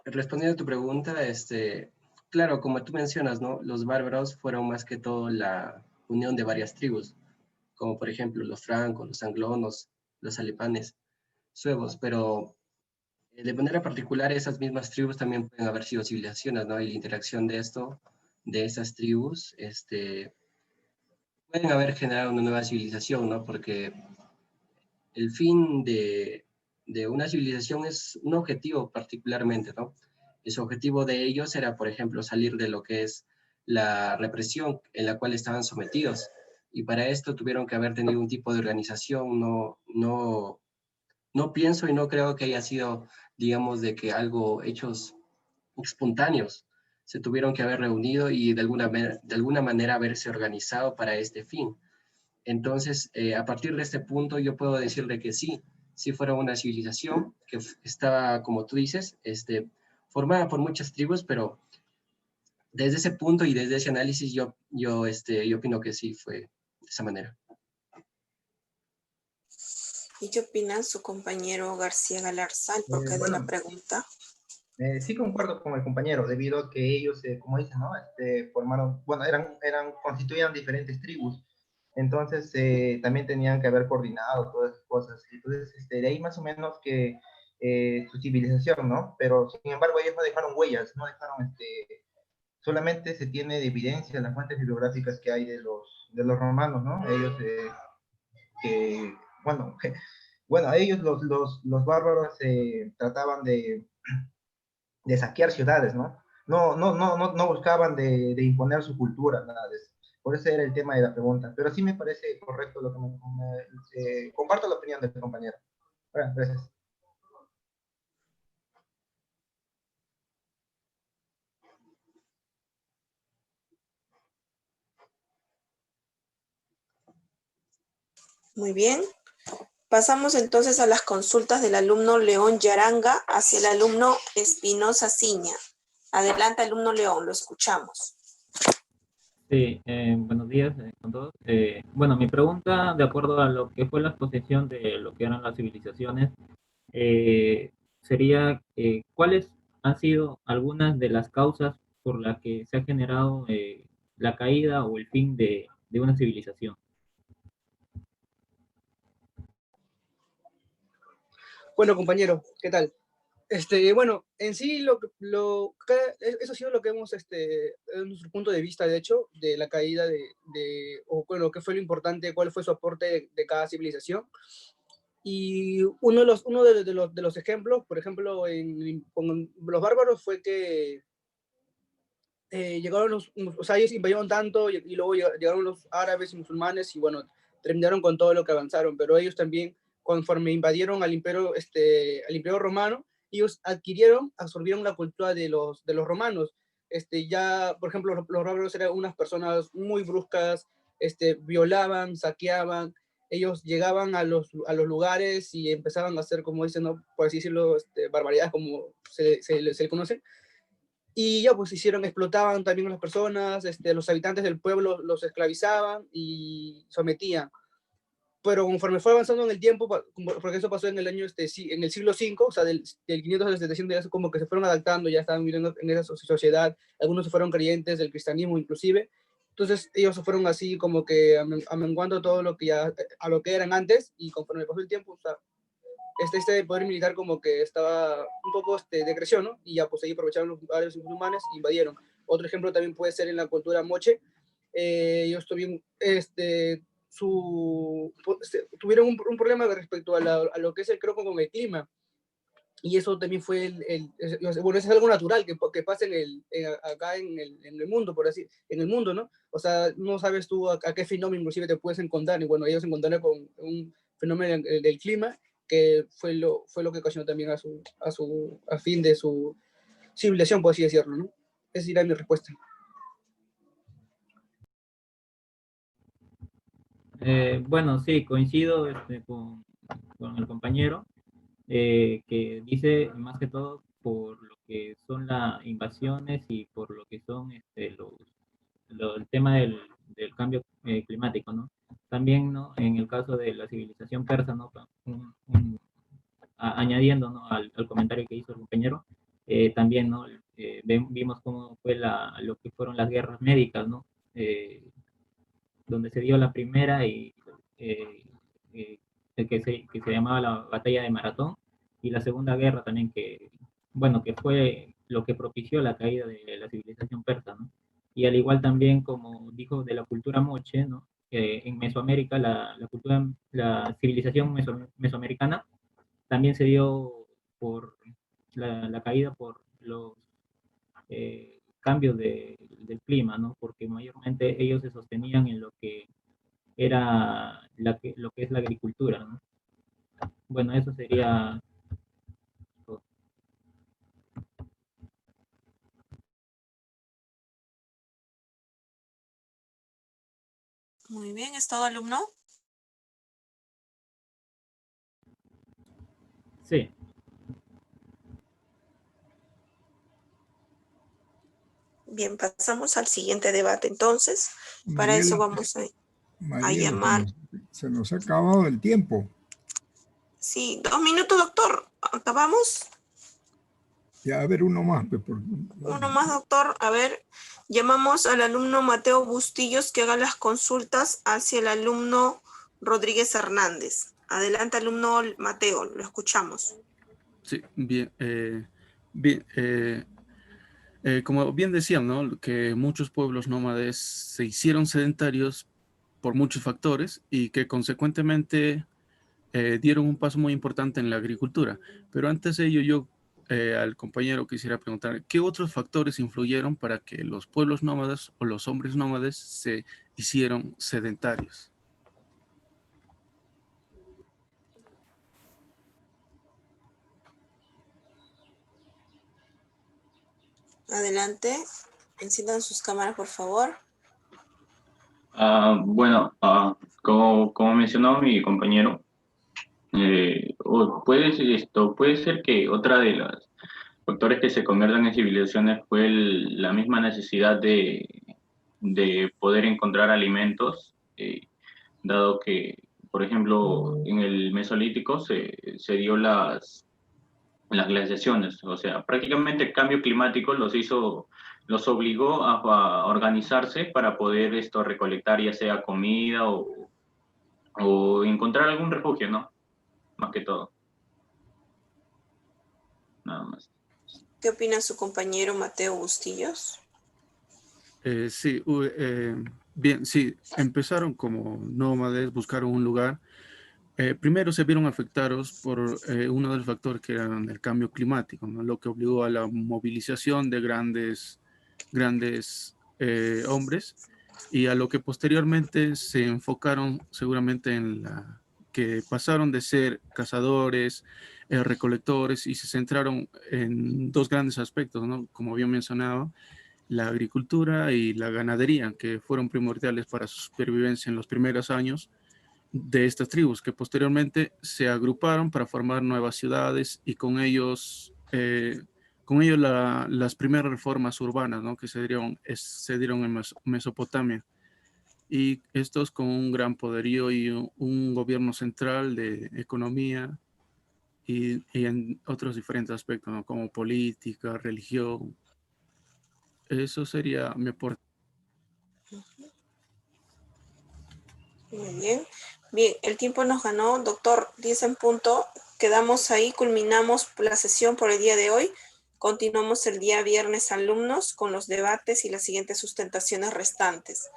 Respondiendo a tu pregunta, claro, como tú mencionas, ¿no? Los bárbaros fueron más que todo la unión de varias tribus, como por ejemplo los francos, los anglonos, los alepanes, suevos, pero de manera particular esas mismas tribus también pueden haber sido civilizaciones, ¿no? Y la interacción de esas tribus, pueden haber generado una nueva civilización, ¿no? Porque el fin de una civilización es un objetivo particularmente, ¿no? Ese objetivo de ellos era, por ejemplo, salir de lo que es la represión en la cual estaban sometidos. Y para esto tuvieron que haber tenido un tipo de organización. No pienso y no creo que haya sido, digamos, de que hechos espontáneos. Se tuvieron que haber reunido y de alguna manera haberse organizado para este fin. Entonces, a partir de este punto, yo puedo decirle que sí fuera una civilización que estaba, como tú dices, formada por muchas tribus, pero desde ese punto y desde ese análisis, yo opino que sí fue de esa manera. ¿Y qué opina su compañero García Galarza, el porqué de la pregunta? Sí concuerdo con el compañero, debido a que ellos, como dicen, ¿no? Formaron, bueno, constituían diferentes tribus. Entonces, también tenían que haber coordinado todas esas cosas. Entonces, de ahí más o menos que su civilización, ¿no? Pero, sin embargo, ellos no dejaron huellas, no dejaron, solamente se tiene de evidencia en las fuentes bibliográficas que hay de los romanos, ¿no? Ellos, bueno, ellos, los bárbaros, trataban de saquear ciudades, ¿no? No buscaban de imponer su cultura, nada de eso. Por eso era el tema de la pregunta. Pero sí me parece correcto lo que comparto la opinión del compañero. Bueno, gracias. Muy bien. Pasamos entonces a las consultas del alumno León Yaranga hacia el alumno Espinosa Ciña. Adelante, alumno León, lo escuchamos. Sí, buenos días con todos. Bueno, mi pregunta, de acuerdo a lo que fue la exposición de lo que eran las civilizaciones, sería ¿cuáles han sido algunas de las causas por las que se ha generado la caída o el fin de una civilización? Bueno, compañero, ¿qué tal? Bueno, en sí, eso ha sido lo que hemos, en nuestro punto de vista, de hecho, de la caída o bueno, qué fue lo importante, cuál fue su aporte de cada civilización. Y uno de los ejemplos, por ejemplo, con los bárbaros fue que llegaron o sea, ellos invadieron tanto y luego llegaron los árabes y musulmanes y bueno, terminaron con todo lo que avanzaron, pero ellos también, conforme invadieron al imperio romano, ellos absorbieron la cultura de los romanos. Ya, por ejemplo, los bárbaros eran unas personas muy bruscas, violaban, saqueaban, ellos llegaban a los lugares y empezaban a hacer, como dicen, ¿no? Por así decirlo, barbaridades como se le conocen. Y ya pues explotaban también a las personas, los habitantes del pueblo los esclavizaban y sometían. pero conforme fue avanzando en el tiempo, porque eso pasó en el año, en el siglo V, o sea, del 500 al 700, ya como que se fueron adaptando, ya estaban viviendo en esa sociedad, algunos se fueron creyentes del cristianismo inclusive, entonces ellos se fueron así como que amenguando todo lo que ya, a lo que eran antes, y conforme pasó el tiempo, o sea, este poder militar como que estaba un poco decreció, ¿no? Y ya pues ahí aprovecharon los varios musulmanes e invadieron. Otro ejemplo también puede ser en la cultura moche. Ellos tuvieron, tuvieron un problema respecto a lo que es el creo con el clima. Y eso también fue bueno, eso es algo natural que pasa acá en el mundo, por así, en el mundo, ¿no? O sea, no sabes tú a qué fenómeno inclusive te puedes encontrar, y bueno, ellos se encontraron con un fenómeno del clima que fue lo que ocasionó también a fin de su civilización, por así decirlo, ¿no? Esa sería mi respuesta. Bueno, sí, coincido con el compañero que dice más que todo por lo que son las invasiones y por lo que son el tema del cambio climático, ¿no? También, ¿no? En el caso de la civilización persa, ¿no? Añadiendo, ¿no? al comentario que hizo el compañero, también, ¿no? Vimos cómo fue lo que fueron las guerras médicas, ¿no? Donde se dio la primera y que se llamaba la batalla de Maratón, y la segunda guerra también bueno, que fue lo que propició la caída de la civilización persa, ¿no? Y al igual también, como dijo, de la cultura moche, ¿no? En Mesoamérica, la civilización mesoamericana también se dio por la caída por los cambios del clima, ¿no? Porque mayormente ellos se sostenían en lo que era lo que es la agricultura, ¿no? Bueno, eso sería todo. Muy bien, ¿es todo, alumno? Sí. Bien, pasamos al siguiente debate entonces. Para eso vamos a Mariela, llamar. se nos ha acabado el tiempo. Sí, 2 minutos, doctor. ¿Acabamos? Ya, a ver, uno más. Uno más, doctor. A ver, llamamos al alumno Mateo Bustillos que haga las consultas hacia el alumno Rodríguez Hernández. Adelante, alumno Mateo, lo escuchamos. Sí, bien. Bien, como bien decían, ¿no? Que muchos pueblos nómades se hicieron sedentarios por muchos factores y que consecuentemente dieron un paso muy importante en la agricultura. Pero antes de ello, yo al compañero quisiera preguntar, ¿qué otros factores influyeron para que los pueblos nómadas o los hombres nómades se hicieron sedentarios? Adelante, enciendan sus cámaras, por favor. Bueno, como mencionó mi compañero, puede ser que otra de los factores que se conviertan en civilizaciones fue la misma necesidad de poder encontrar alimentos, dado que, por ejemplo, en el Mesolítico se dio las glaciaciones, o sea, prácticamente el cambio climático los obligó a organizarse para poder recolectar ya sea comida o encontrar algún refugio, ¿no? Más que todo. Nada más. ¿Qué opina su compañero Mateo Bustillos? Sí, bien, sí, empezaron como nómades, buscaron un lugar. Primero se vieron afectados por uno de los factores que era el cambio climático, ¿no? Lo que obligó a la movilización de grandes hombres, y a lo que posteriormente se enfocaron seguramente que pasaron de ser cazadores, recolectores, y se centraron en dos grandes aspectos, ¿no? Como bien mencionaba, la agricultura y la ganadería, que fueron primordiales para su supervivencia en los primeros años de estas tribus, que posteriormente se agruparon para formar nuevas ciudades, y con ellos las primeras reformas urbanas, ¿no? Que se dieron en Mesopotamia. y estos con un gran poderío y un gobierno central de economía y en otros diferentes aspectos, ¿no? Como política, religión. Eso sería mi aporte. Muy bien. Bien, el tiempo nos ganó, doctor, 10 en punto. Quedamos ahí, culminamos la sesión por el día de hoy. Continuamos el día viernes, alumnos, con los debates y las siguientes sustentaciones restantes.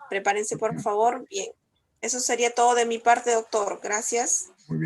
Prepárense, por favor. Bien, eso sería todo de mi parte, doctor. Gracias. Muy bien.